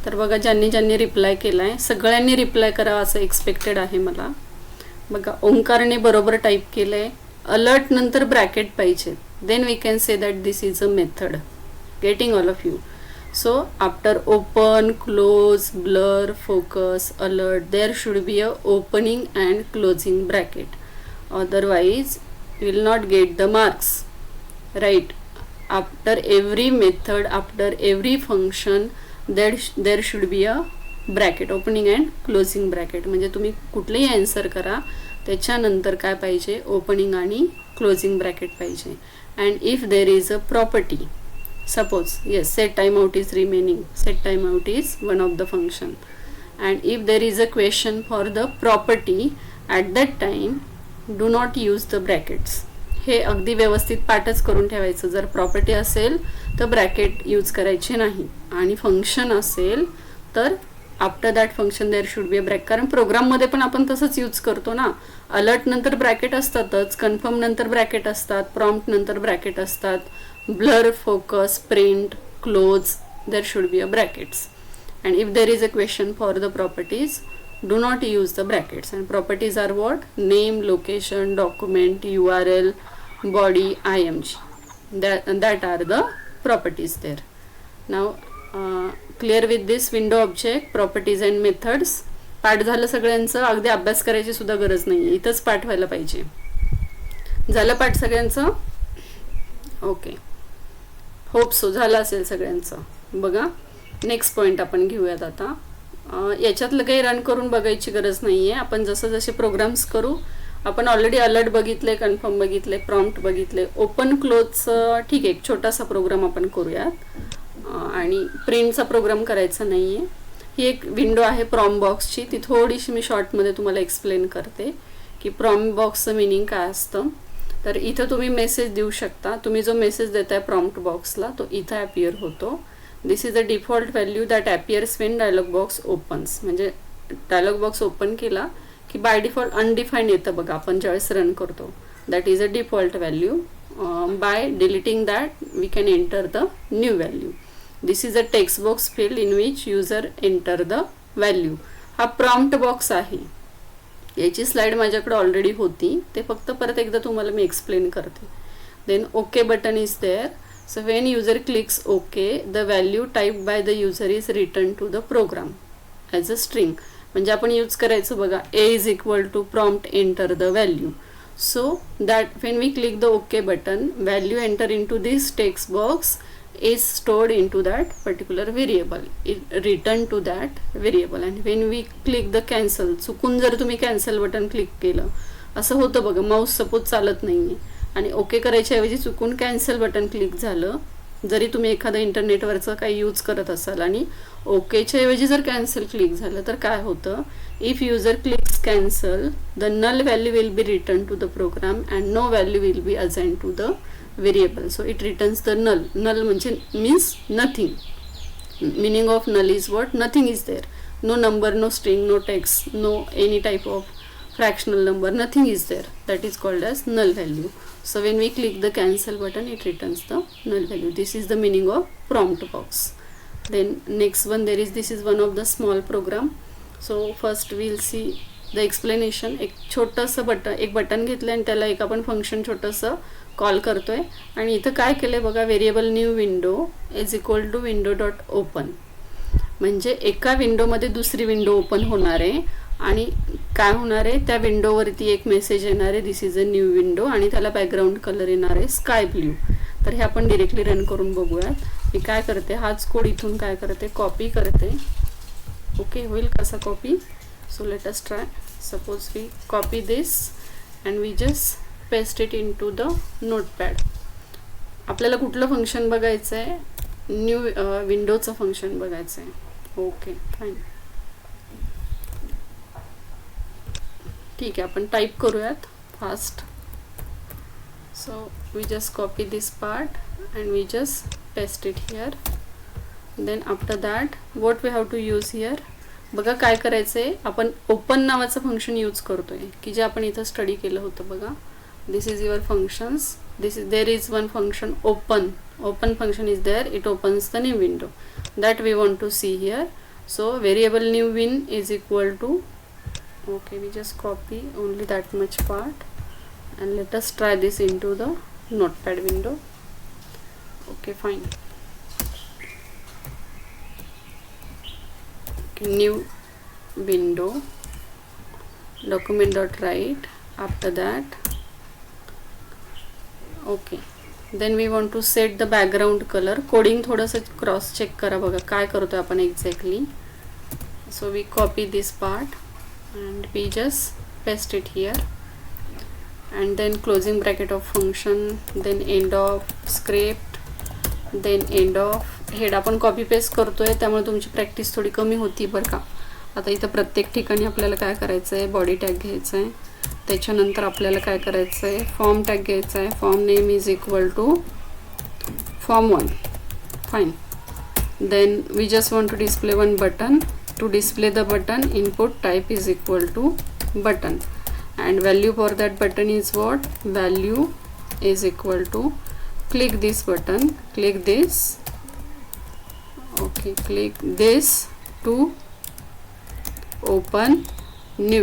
तर बघा, ज्यांनी रिप्लाय केला आहे सगळ्यांनी रिप्लाय करावा असं एक्सपेक्टेड आहे मला. बघा ओंकारने बरोबर टाईप केलंय. अलर्ट नंतर ब्रॅकेट पाहिजे. Then we can say that this is a method. Getting all of you. So after open, close, blur, focus, alert, there should be a opening and closing bracket. Otherwise, you will not get the marks. Right? After every method, after every function, there should be a bracket, opening and closing bracket. म्हणजे तुम्ही कुठलेही answer करा त्याच्यानंतर काय पाहिजे, opening आणि closing bracket पाहिजे. And if there is a property, suppose yes, set timeout is remaining, set timeout is one of the function, and if there is a question for the property, at that time do not use the brackets. हे अगदी व्यवस्थित पाठच करून ठेवायचं. जर property असेल तर bracket use करायचे नाही, आणि फंक्शन असेल तर after that function there should be a bracket. कारण प्रोग्राममध्ये पण आपण तसंच यूज करतो ना. अलर्ट नंतर ब्रॅकेट असतातच, कन्फर्म नंतर ब्रॅकेट असतात, प्रॉम्प्ट नंतर ब्रॅकेट असतात, blur, focus, print, close, there should be a brackets. And if there is a question for the properties, do not use the brackets. And properties are what? Name, location, document, URL, body, img. That are the properties there. Now clear with this window object, properties and methods. पाठ झालं सगळ्यांचं. अगदी अभ्यास करायची सुद्धा गरज नाही, इथंच पाठ व्हायला पाहिजे. झालं पाठ सगळ्यांचं? ओके, होप सो झालं असेल सगळ्यांचं. बघा नेक्स्ट पॉईंट आपण घेऊयात आता. याच्यातलं काही रन करून बघायची गरज नाही आहे. आपण जसं जसे प्रोग्राम्स करू. आपण ऑलरेडी अलर्ट बघितले, कन्फर्म बघितले, प्रॉम्प्ट बघितले. ओपन क्लोजचं ठीक आहे, एक छोटासा प्रोग्राम आपण करूयात. आणि प्रिंटचा प्रोग्राम करायचा नाही आहे. ही एक विंडो आहे प्रॉम्प्ट बॉक्सची, ती थोडीशी मी शॉर्टमध्ये तुम्हाला एक्सप्लेन करते की प्रॉम्प्ट बॉक्सचं मिनिंग काय असतं. तर इथं तुम्ही मेसेज देऊ शकता. तुम्ही जो मेसेज देताय प्रॉम्प्ट बॉक्सला तो इथं ॲपियर होतो. This is a default value that appears when dialog box opens. म्हणजे डायलॉग बॉक्स ओपन केला की बाय डिफॉल्ट अनडिफाईंड येतं बघा आपण ज्यावेळेस रन करतो. That is a default value. By deleting that we can enter the new value. This is a text box field in which user enter the value. हा prompt box आहे. याची slide माझ्याकडे already होती, ते फक्त परत एकदा तुम्हाला मी एक्सप्लेन करते. Then okay button is there. So when user clicks okay, the value type by the user is return to the program as a string. म्हणजे आपण यूज करायचं बघा, a is equal to prompt enter the value. So that when we click the okay button, value enter into this text box is stored into that particular variable, it return to that variable. And when we click the cancel, चुकून जर तुम्ही cancel button click केलं असं होतं बघा, Mouse suppose चालत नाहीये आणि ओके करायच्या ऐवजी चुकून कॅन्सल बटन क्लिक झालं, जरी तुम्ही एखादं इंटरनेटवरचं काही यूज करत असाल आणि ओकेच्या ऐवजी जर कॅन्सल क्लिक झालं तर काय होतं, if user clicks cancel the null value will be return to the program and no value will be assign to the variable. So it returns the null. Null means nothing. Meaning of null is what? Nothing is there. No number, no string, no text, no any type of fractional number, nothing is there. That is called as null value. So when we click the cancel button, it returns the null value. This is the meaning of prompt box. Then next one, this is one of the small program. So first we'll see the explanation. एक छोटंसं button, एक button घेतलं आणि त्याला एक आपण function छोटंसं call करतोय. आणि इथं काय केलंय बघा, variable new window is equal to window dot open. म्हणजे एका विंडोमध्ये दुसरी विंडो ओपन होणार आहे आणि काय होणार आहे, त्या विंडोवरती एक मेसेज येणार आहे, this is a new window, आणि त्याला बॅकग्राऊंड कलर येणार आहे स्काय ब्ल्यू. तर हे आपण डिरेक्टली रन करून बघूयात. मी काय करते, हाच कोड इथून काय करते, कॉपी करते. ओके, होईल कसा copy? So let us try. Suppose we copy this and we just paste it into the notepad. आपल्याला कुठलं फंक्शन बघायचं आहे, न्यू विंडोचं फंक्शन बघायचं आहे. ओके फाईन, ठीक आहे, आपण टाईप करूयात fast. So we just copy this part and we just paste it here. Then after that what we have to use here. बघा काय करायचं आहे, आपण ओपन नावाचं फंक्शन यूज करतोय की जे आपण इथं स्टडी केलं होतं बघा. This is your functions. There is one function open. Open function is there. It opens the new window. That we want to see here. So variable new win is equal to Okay, we just copy only that much part and let us try this into the notepad window. Okay, fine. Okay, new window, document.write. After that, okay, then we want to set the background color. Coding थोडंसं cross check करा बघा काय करतोय आपण exactly. So we copy this part and we just paste it here, and then closing bracket of function, then end of script, then end of head. आपण copy paste करतोय त्यामुळे तुमची प्रॅक्टिस थोडी कमी होती बरं का. आता इथं प्रत्येक ठिकाणी आपल्याला काय करायचं आहे, बॉडी टॅग घ्यायचा आहे. त्याच्यानंतर आपल्याला काय करायचं आहे, फॉर्म टॅग घ्यायचा आहे. Form name is equal to form 1. Fine. Then we just want to display one button. To display the button, input type is equal to button, and value for that button is what? Value is equal to, click this button, click this, okay, click this to open new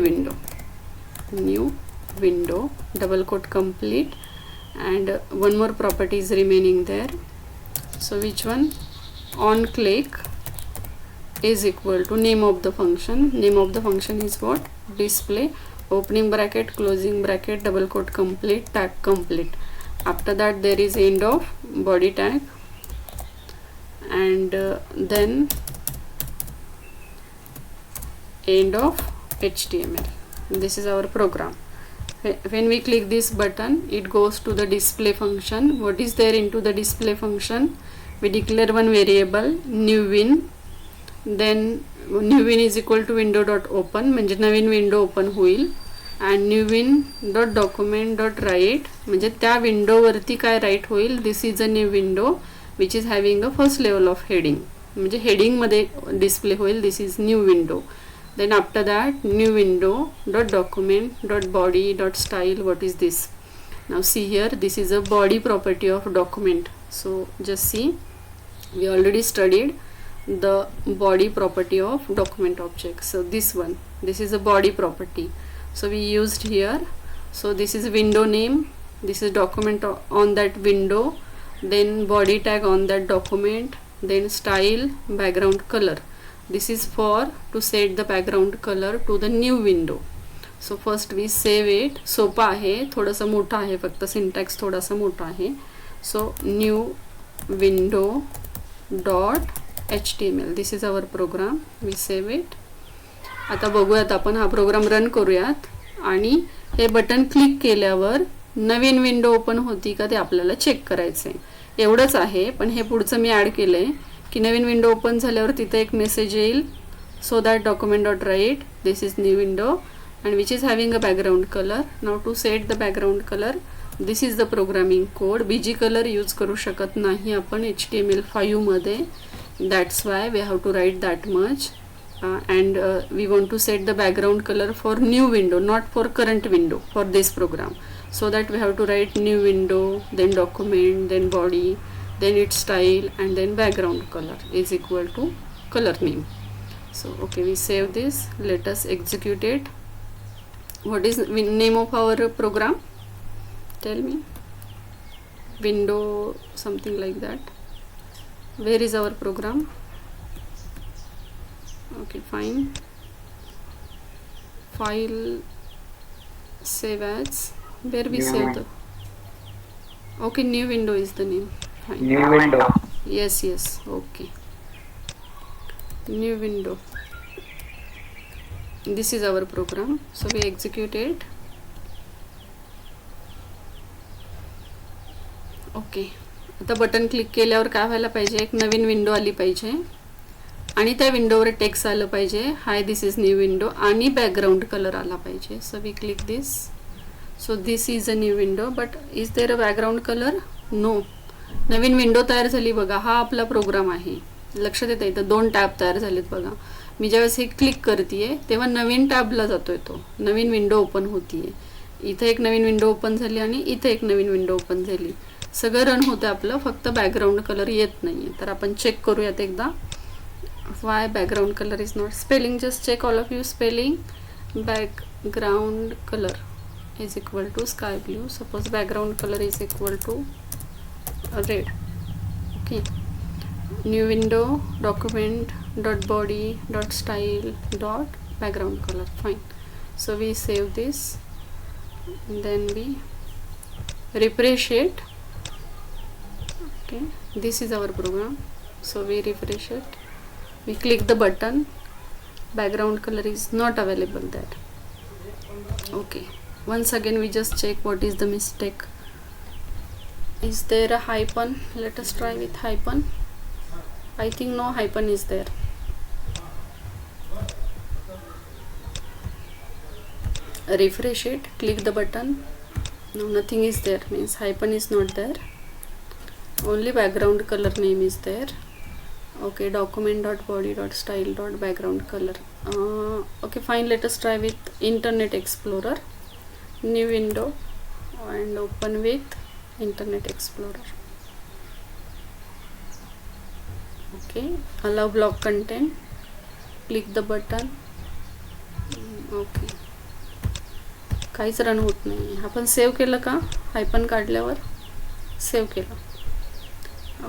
window, double quote complete, and one more property is remaining there. So which one? On click is equal to name of the function. Name of the function is what? Display, opening bracket, closing bracket, double quote complete, tag complete. After that there is end of body tag, and then end of HTML. This is our program. When we click this button, it goes to the display function. What is there into the display function? We declare one variable new win. Then new win is equal to window dot open, म्हणजे नवीन window open होईल. And new win dot document dot write, म्हणजे त्या विंडोवरती काय write होईल. This is a new window which is having a first level of heading, म्हणजे हेडिंगमध्ये डिस्प्ले होईल. This is new window. Then after that new window dot document dot body dot style. What is this? Now see here, this is a body property of document. So just see, we already studied the body property of document object. So this one, this is a body property, so we used here. So this is window name, this is document on that window, then body tag on that document, then style, background color. This is for to set the background color to the new window. So first we save it. सोपा आहे, थोडंसं मोठं आहे, फक्त syntax थोडासा मोठा आहे. So new window dot HTML. This is our program. We save it. आता बघूयात आपण हा प्रोग्राम रन करूयात, आणि हे बटन क्लिक केल्यावर नवीन विंडो ओपन होती का ते आपल्याला चेक करायचं आहे. एवढंच आहे, पण हे पुढचं मी ॲड केलं आहे की नवीन विंडो ओपन झाल्यावर तिथे एक मेसेज येईल, so that document dot write this is new window and which is having a background colour. Now to set the background colour, this is the programming code. BG colour use करू शकत नाही आपण HTML5 मध्ये. That's why we have to write that much, and we want to set the background color for new window, not for current window, for this program. So that we have to write new window, then document, then body, then its style, and then background color is equal to color name. So okay, we save this. Let us execute it. What is the name of our program? Tell me. Window something like that. Where is our program? Okay, fine. File, save as. Where we save the? Okay, new window is the name. Fine. New window. Yes, yes. Okay. New window. This is our program. So we execute it. Okay. आता button click केल्यावर काय व्हायला पाहिजे, एक नवीन window आली पाहिजे, आणि त्या विंडोवर टेक्स्ट आलं पाहिजे, hi this is new window, आणि बॅकग्राऊंड कलर आला पाहिजे. So we click this. So this is a new window, but is there a background colour? No. नवीन विंडो तयार झाली बघा. हा आपला प्रोग्राम आहे. लक्षात येतं, इथं 2 टॅब तयार झालेत बघा. मी ज्यावेळेस हे क्लिक करते तेव्हा नवीन टॅबला जातोय, तो नवीन विंडो ओपन होतीये. इथं एक नवीन विंडो ओपन झाली आणि इथे एक नवीन विंडो ओपन झाली. सगळं रन होतं आपलं, फक्त बॅकग्राऊंड कलर येत नाहीये. तर आपण चेक करूयात एकदा. Why background colour is not. Spelling just check all of you spelling. background color is equal to sky blue. Suppose background color is equal to red. Okay, new window, document dot body dot style dot background color. Fine. So we save this, then we refresh it. Okay, this is our program. So we refresh it, we click the button, background color is not available there. Okay, once again we just check what is the mistake. Is there a hyphen? Let us try with hyphen. I think no hyphen is there. Refresh it, click the button. No, nothing is there, means hyphen is not there, only background color name is there. Okay, document dot body dot style dot background color. Okay, fine, let us try with Internet Explorer. New window and open with Internet Explorer. Okay, allow block content, click the button. Okay, काहीच run होत नाही. आपण save केलं का? हायपन काढल्यावर save केलं.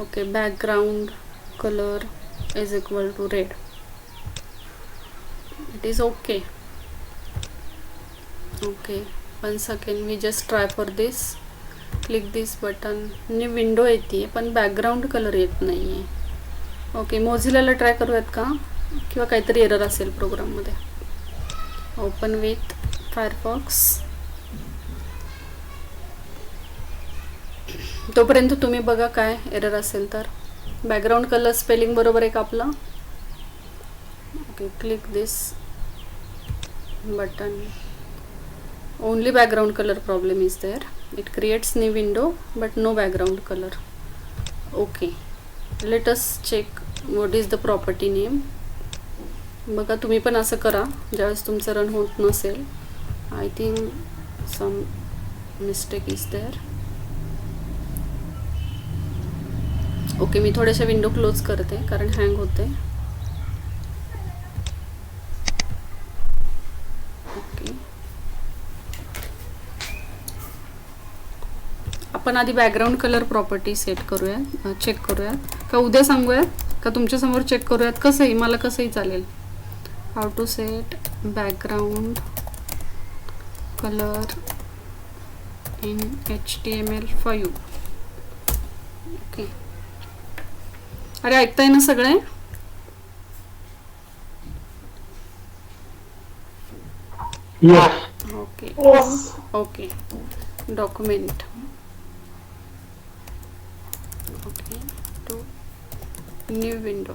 Okay, background color is equal to red. It is okay. Okay, once again we just try for this. Click this button. New window येते पण बॅकग्राऊंड कलर येत नाही आहे. ओके, मोझिलाला ट्राय करूयात का, किंवा काहीतरी एरर असेल प्रोग्राममध्ये. Open with Firefox. तोपर्यंत तुम्ही बघा काय एरर असेल तर. बॅकग्राउंड कलर स्पेलिंग बरोबर आहे का आपलं? Okay, click this button. Only background color problem is there. It creates new window but no background color. Okay, let us check what is the property name. बघा तुम्ही पण असं करा ज्यावेळेस तुमचं रन होत नसेल. I think some mistake is there. ओके, मी थोड्याशा विंडो क्लोज करते कारण हँग होते. ओके, आपण आधी बॅकग्राऊंड कलर प्रॉपर्टी सेट करूया, चेक करूया का उद्या सांगूयात का तुमच्या समोर चेक करूयात? कसंही मला कसंही चालेल. How to set background colour in HTML5. Okay, अरे ऐकताय ना सगळे? Okay okay, document. Okay, to new window.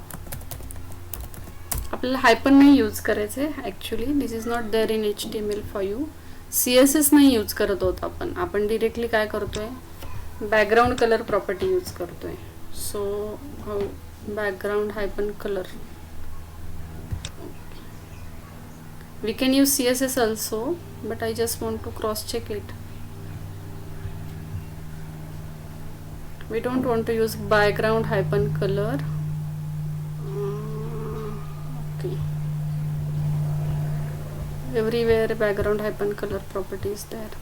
आपल्याला हायपन नाही यूज करायचे actually. This is not there in HTML5. CSS नाही यूज करत होत आपण डिरेक्टली काय करतोय, बॅकग्राऊंड कलर प्रॉपर्टी यूज करतोय. So background hyphen color. We can use CSS also, but I just want to cross check it. We don't want to use background hyphen color. Okay, everywhere background hyphen color property is there.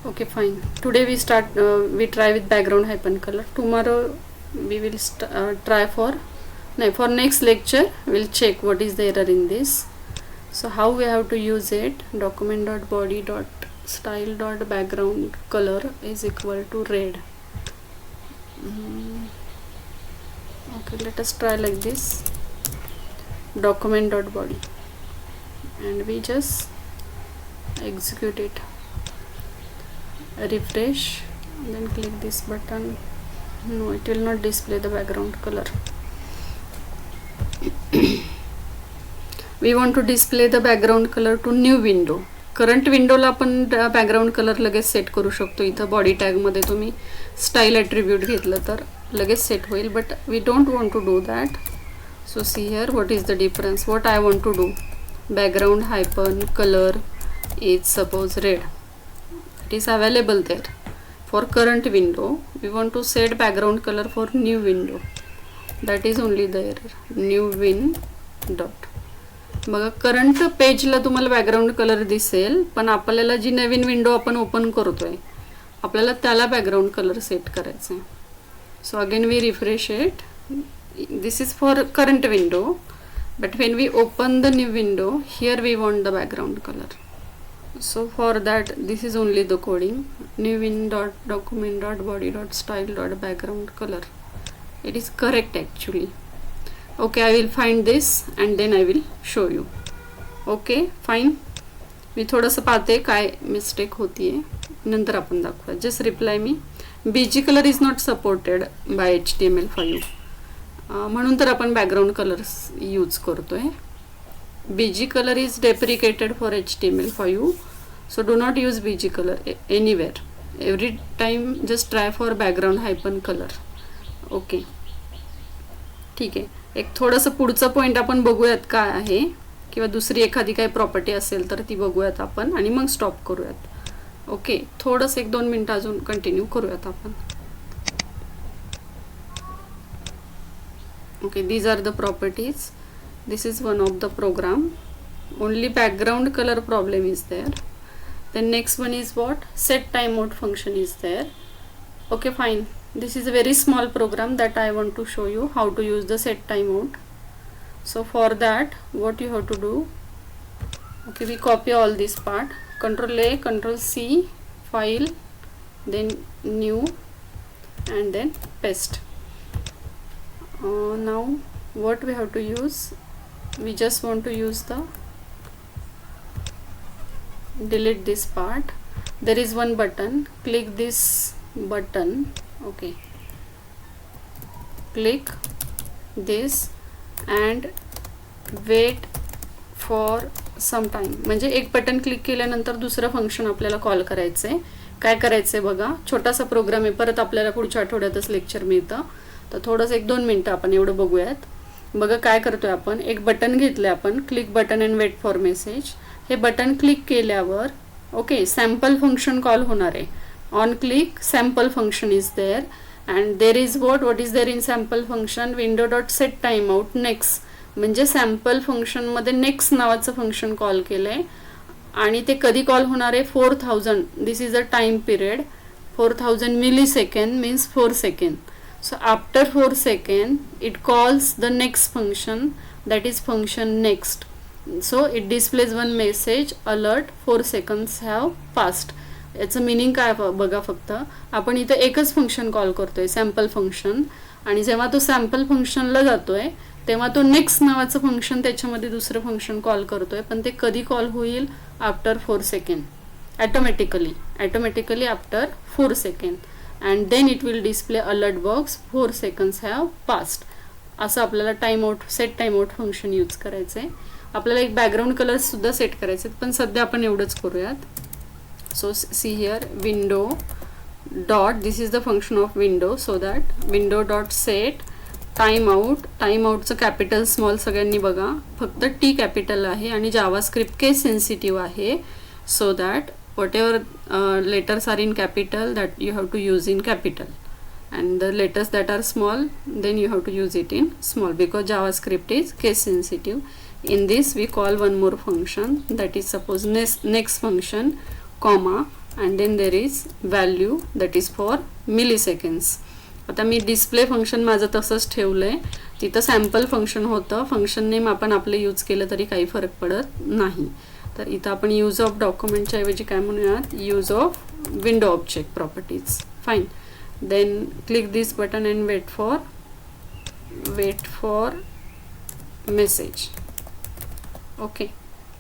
Okay, fine. Today we try with background hyphen color. Tomorrow we will try for next lecture we'll check what is the error in this. So how we have to use it? Document dot body dot style dot background color is equal to red. Okay, let us try like this. Document dot body, and we just execute it. Refresh, then click this button. No, it will not display the background color. We want to display the background color to new window. Current विंडोला आपण background colour लगेच set करू शकतो. इथं body टॅगमध्ये तुम्ही style attribute घेतलं तर लगेच सेट होईल, but we don't want to do that. So see here what is the difference. What I want to do, background hyphen color is suppose red. It is available there for current window. We want to set background color for new window. That is only the error. New win dot. बघा current पेजला तुम्हाला background colour दिसेल, पण आपल्याला जी नवीन window आपण open करतोय आपल्याला त्याला background colour set करायचा आहे. So again we refresh it. This is for current window, but when we open the new window, here we want the background color. So for that, this is only the coding. New win dot document dot body dot style dot background color. It is correct actually. Okay, I will find this and then I will show you. Okay, fine. मी थोडंसं पाहते काय mistake होतीये, नंतर आपण दाखवूया. Just reply me. BG color is not supported by HTML5. म्हणून तर आपण बॅकग्राऊंड कलर्स यूज करतोय. BG colour is deprecated for HTML5. So do not use BG colour anywhere. Every time just try for background हायपन colour. Okay, ठीक आहे. एक थोडंसं पुढचं point आपण बघूयात काय आहे, किंवा दुसरी एखादी काही प्रॉपर्टी असेल तर ती बघूयात आपण आणि मग स्टॉप करूयात. ओके, थोडंसं 1-2 मिनटं अजून कंटिन्यू करूयात आपण. Okay, these are the properties. This is one of the program. Only background color problem is there. Then next one is what? Set timeout function is there. Okay, fine. This is a very small program that I want to show you how to use the set timeout. So for that, what you have to do? Okay, we copy all this part. Control A, Control C, file, then new, and then paste. Now what we have to use, we just want to use the delete this part. There is one button, click this button. Okay, click this and wait for some time. म्हणजे एक button click केल्यानंतर दुसरं function आपल्याला call करायचं आहे. काय करायचं आहे बघा, छोटासा प्रोग्राम आहे. परत आपल्याला पुढच्या आठवड्यातच लेक्चर मिळतं, तर थोडंसं 1-2 मिनटं आपण एवढं बघूयात. बघा काय करतोय आपण, एक बटन घेतलं आपण, click button and wait for message. हे बटन क्लिक केल्यावर ओके सॅम्पल फंक्शन कॉल होणार आहे. On click sample function is there and there is what is there in sample function? window dot set timeout next. म्हणजे sample फंक्शनमध्ये next नावाचं function call केलं आहे आणि ते कधी कॉल होणार आहे? 4000. This is a time period. 4000 millisecond means 4 second. So after 4 seconds it calls the next function, that is function next. So it displays one message alert 4 seconds have passed. याचं meaning काय बघा, फक्त आपण इथं एकच function call करतोय sample function, आणि जेव्हा तो सॅम्पल फंक्शनला जातोय तेव्हा तो नेक्स्ट नावाचं फंक्शन त्याच्यामध्ये दुसरं फंक्शन कॉल करतोय, पण ते कधी कॉल होईल? After 4 second. Automatically after 4 second. and then it will display alert box 4 seconds have passed. असं आपल्याला सेट टाइमआउट फंक्शन यूज करायचं आहे. आपल्याला एक बॅकग्राऊंड कलर सुद्धा सेट करायचे आहेत, पण सध्या आपण एवढंच करूयात. So see here window dot, this is the function of window, so that window dot set टाइमआउटचं कॅपिटल स्मॉल सगळ्यांनी बघा, फक्त टी कॅपिटल आहे आणि जावास्क्रिप्ट केस सेन्सिटिव्ह आहे. So that whatever letters are in capital that you have to use in capital, and the letters that are small then you have to use it in small, because JavaScript is case sensitive. In this we call one more function, that is suppose next function comma, and then there is value that is for milliseconds. आता मी display function माझं तसंच ठेवलंय, तिथं sample function होतं. Function name आपण आपलं use केलं तरी काही फरक पडत नाही. तर इथं आपण यूज ऑफ डॉक्युमेंटच्या ऐवजी काय म्हणूयात, use of window object properties. Fine. Then click this button and wait for message. Okay,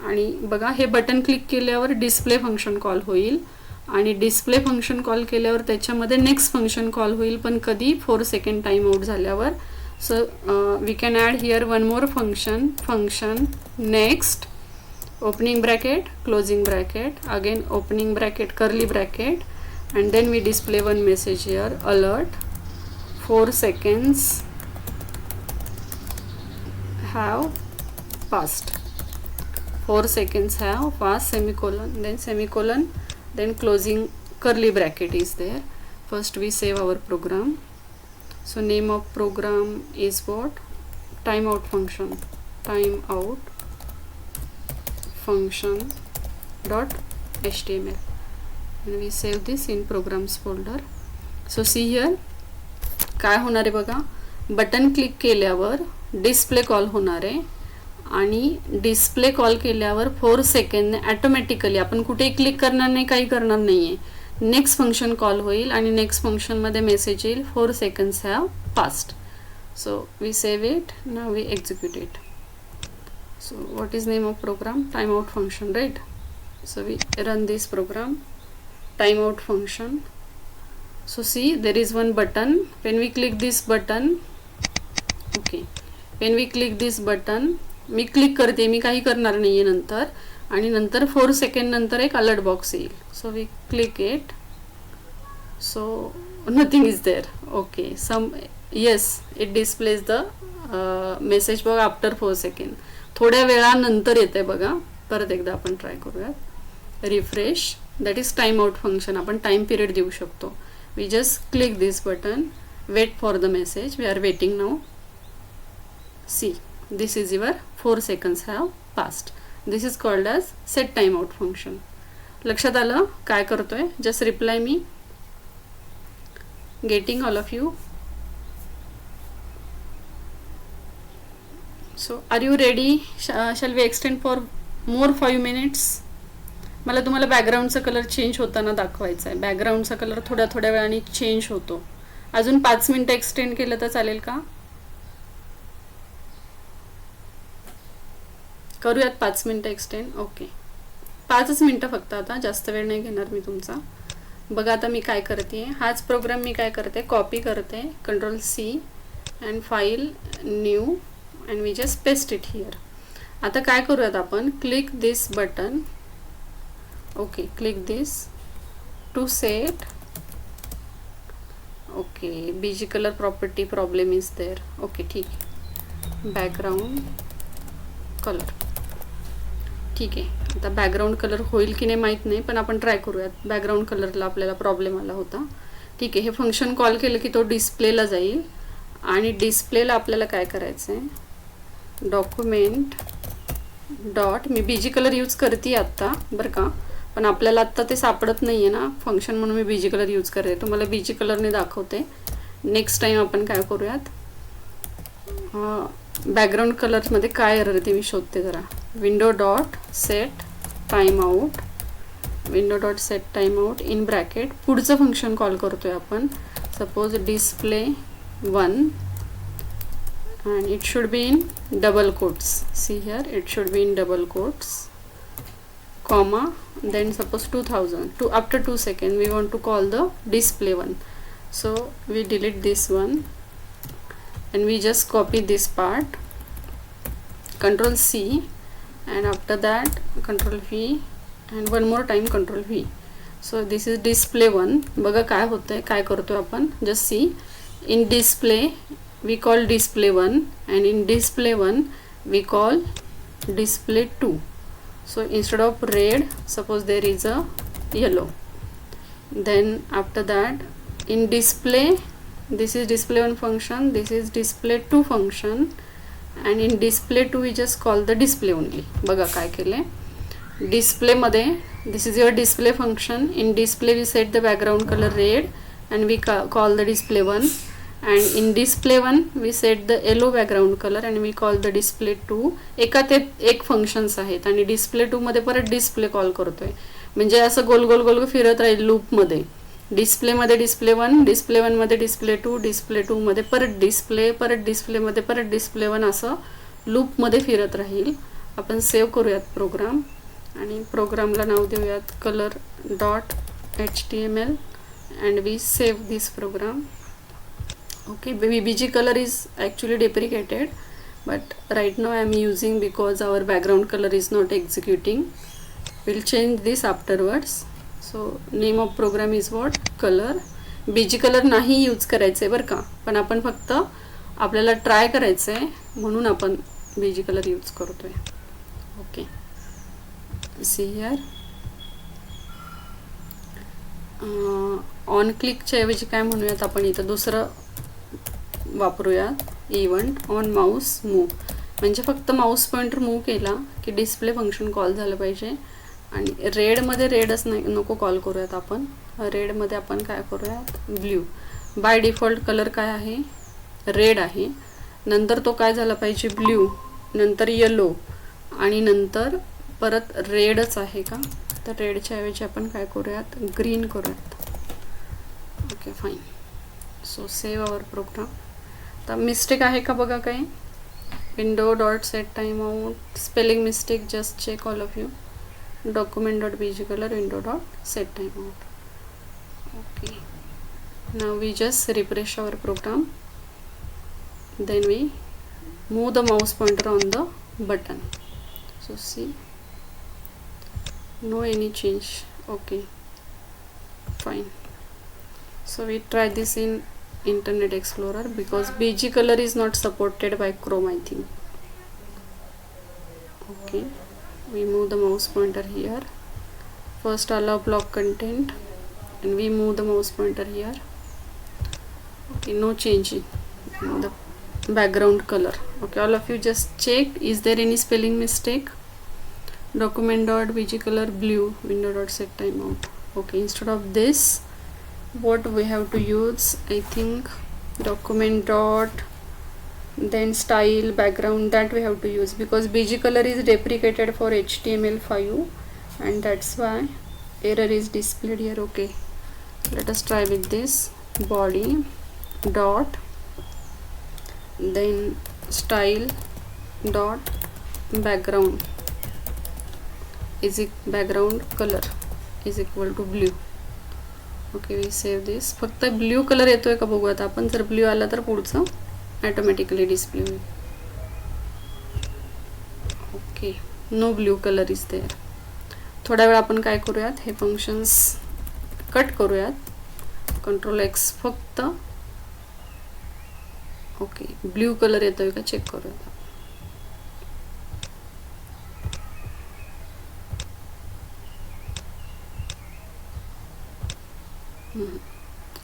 आणि बघा हे बटन क्लिक केल्यावर डिस्प्ले फंक्शन कॉल होईल, आणि डिस्प्ले फंक्शन कॉल केल्यावर त्याच्यामध्ये नेक्स्ट फंक्शन कॉल होईल, पण कधी? 4 सेकंड टाइम आउट झाल्यावर. So we can add here one more function next, opening bracket, closing bracket, again opening bracket, curly bracket, and then we display one message here, alert 4 seconds have passed. 4 seconds have passed, semicolon, then closing curly bracket is there. First we save our program. So name of program is what? Timeout function. Timeout function.html and we save this in programs folder. So see here काय होणार आहे बघा, button click केल्यावर display call होणार आहे आणि display call केल्यावर 4 second automatically, आपण कुठेही क्लिक करणार नाही, काही करणार नाही आहे, नेक्स्ट फंक्शन कॉल होईल आणि नेक्स्ट फंक्शनमध्ये मेसेज येईल 4 seconds have passed. So we save it, now we execute it. So what is name of program? Timeout function, right? So we run this program, timeout function. So see, there is one button. When we click this button, okay, when we click this button, me click करते, मी काही करणार नाही आहे नंतर, आणि नंतर 4 second नंतर एक अलर्ट बॉक्स येईल. So we click it, so nothing is there. Okay, some yes it displays the message बघा आफ्टर 4 सेकंड, थोड्या वेळानंतर येते बघा. परत एकदा आपण ट्राय करूयात. Refresh, that is time out function. आपण टाइम पिरियड देऊ शकतो. We just click this button, wait for the message. We are waiting now. See, this is your 4 seconds have passed. This is called as set time out function. लक्षात आलं काय करतोय? Just reply me. Getting all of you. So are you ready? Shall we extend for more 5 minutes? मला तुम्हाला बॅकग्राऊंडचा colour change होताना दाखवायचा आहे. बॅकग्राऊंडचा colour थोड्या थोड्या वेळाने चेंज होतो. अजून 5 मिनिटं एक्सटेंड केलं तर चालेल का? करूयात 5 मिनिटं एक्सटेंड. ओके, 5च मिनिटं फक्त, आता जास्त वेळ नाही घेणार मी तुमचा. बघा आता मी काय करते, हाच प्रोग्राम मी काय करते, कॉपी करते, Ctrl+C and file new and we just paste it here. आता काय करूयात आपण, click this button. Okay, click this to set. Okay, BG colour property problem is there. Okay, ठीक आहे. बॅकग्राऊंड कलर, ठीक आहे. आता बॅकग्राऊंड कलर होईल की नाही माहीत नाही, पण आपण ट्राय करूयात. बॅकग्राऊंड कलरला आपल्याला प्रॉब्लेम आला होता. ठीक आहे, हे फंक्शन कॉल केलं की तो डिस्प्लेला जाईल आणि डिस्प्लेला आपल्याला काय करायचं आहे, डॉक्युमेंट डॉट, मी बीजी कलर यूज करते आत्ता बरं का, पण आपल्याला आत्ता ते सापडत नाही आहे ना फंक्शन, म्हणून मी बीजी कलर यूज करते. तुम्हाला बीजी कलरने दाखवते. नेक्स्ट टाईम आपण काय करूयात, बॅकग्राऊंड कलरमध्ये काय एरर ते मी शोधते जरा. Window dot set time out, window dot set time out in bracket, पुढचं फंक्शन कॉल करतोय आपण. Suppose display 1 and it should be in double quotes. See here, it should be in double quotes, comma, then suppose 2000 to after 2 seconds we want to call the display 1. So we delete this one and we just copy this part, Ctrl+C and after that Ctrl+V and one more time Ctrl+V. So this is display 1. बघा काय होतंय, काय करतोय आपण. just see, in display we call display 1 and in display 1 we call display 2. So instead of red, suppose there is a yellow. Then after that in display, this is display 1 function, this is display 2 function, and in display 2 we just call the display only. बघा काय केले, display मध्ये this is your display function. In display we set the background color red and we call the display 1, and in display 1 we set the yellow background color and we call the display 2. एका ते एक functions आहेत आणि display 2 मध्ये परत display call करतोय. म्हणजे असं गोल गोल गोल फिरत राहील लूपमध्ये. डिस्प्लेमध्ये डिस्प्ले 1, डिस्प्ले 1 मध्ये डिस्प्ले 2, डिस्प्ले 2 मध्ये परत डिस्प्ले, परत डिस्प्लेमध्ये परत डिस्प्ले 1, असं लूपमध्ये फिरत राहील. आपण सेव्ह करूयात प्रोग्राम आणि प्रोग्रामला नाव देऊयात colour dot HTML and we save this program. Okay, BG color is actually deprecated, but right now I am using because our background color is not executing. We'll change this afterwards. So name of program is what, color. BG color नाही use करायचं आहे बरं का, पण आपण फक्त आपल्याला try करायचं आहे म्हणून आपण BG color यूज करतोय. ओके, सी हिअर, ऑन क्लिकच्या ऐवजी काय म्हणूयात आपण इथं दुसरं वापरूया, इव्हेंट ऑन माऊस मूव. म्हणजे फक्त माऊस पॉइंटर मूव्ह केला की डिस्प्ले फंक्शन कॉल झालं पाहिजे. आणि रेडमध्ये रेडच नाही नको कॉल करूयात आपण. रेडमध्ये आपण काय करूयात, ब्ल्यू. बाय डिफॉल्ट कलर काय आहे, रेड आहे. नंतर तो काय झाला पाहिजे, ब्ल्यू, नंतर येलो आणि नंतर परत रेडच आहे का, तर रेडच्या ऐवजी आपण काय करूयात, ग्रीन करूयात. Okay fine. So save our program. तर मिस्टेक आहे का बघा काही, window dot set time out, spelling mistake, just check all of you. document dot bg color window dot set time out. Okay, now we just refresh our program, then we move the mouse pointer on the button. So see, no any change. Okay, fine. So we try this in Internet Explorer because bg color is not supported by Chrome, I think. Okay, we move the mouse pointer here. First allow block content and we move the mouse pointer here. Okay, no change in the background color. Okay, all of you just check, is there any spelling mistake. Document dot bg color blue, window dot set time out. Okay, instead of this what we have to use, I think document dot then style background, that we have to use because bg color is deprecated for HTML5 and that's why error is displayed here. Okay, let us try with this. Body dot then style dot background background color is equal to blue. Okay, we save this. फक्त blue colour येतोय का बघूयात आपण. जर blue आला तर पुढचं automatically display होईल. Okay, no blue colour is there. थोड्या वेळ आपण काय करूयात, हे फंक्शन्स कट करूयात. कंट्रोल एक्स फक्त. ओके, ब्ल्यू कलर येतोय का चेक करूयात.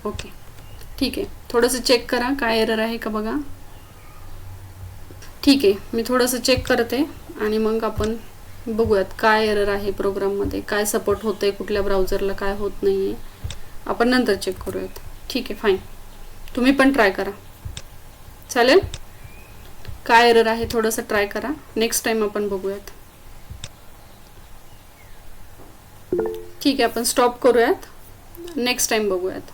ओके, ठीक आहे. थोडंसं चेक करा काय एरर आहे का बघा. ठीक आहे, मी थोडंसं चेक करते आणि मग आपण बघूयात काय एरर आहे प्रोग्राममध्ये, काय सपोर्ट होतंय, कुठल्या ब्राउझरला काय होत नाही आहे, आपण नंतर चेक करूयात. ठीक आहे, फाईन. तुम्ही पण ट्राय करा, चालेल. काय एरर आहे थोडंसं ट्राय करा, नेक्स्ट टाइम आपण बघूयात. ठीक आहे, आपण स्टॉप करूयात, नेक्स्ट टाइम बघूयात.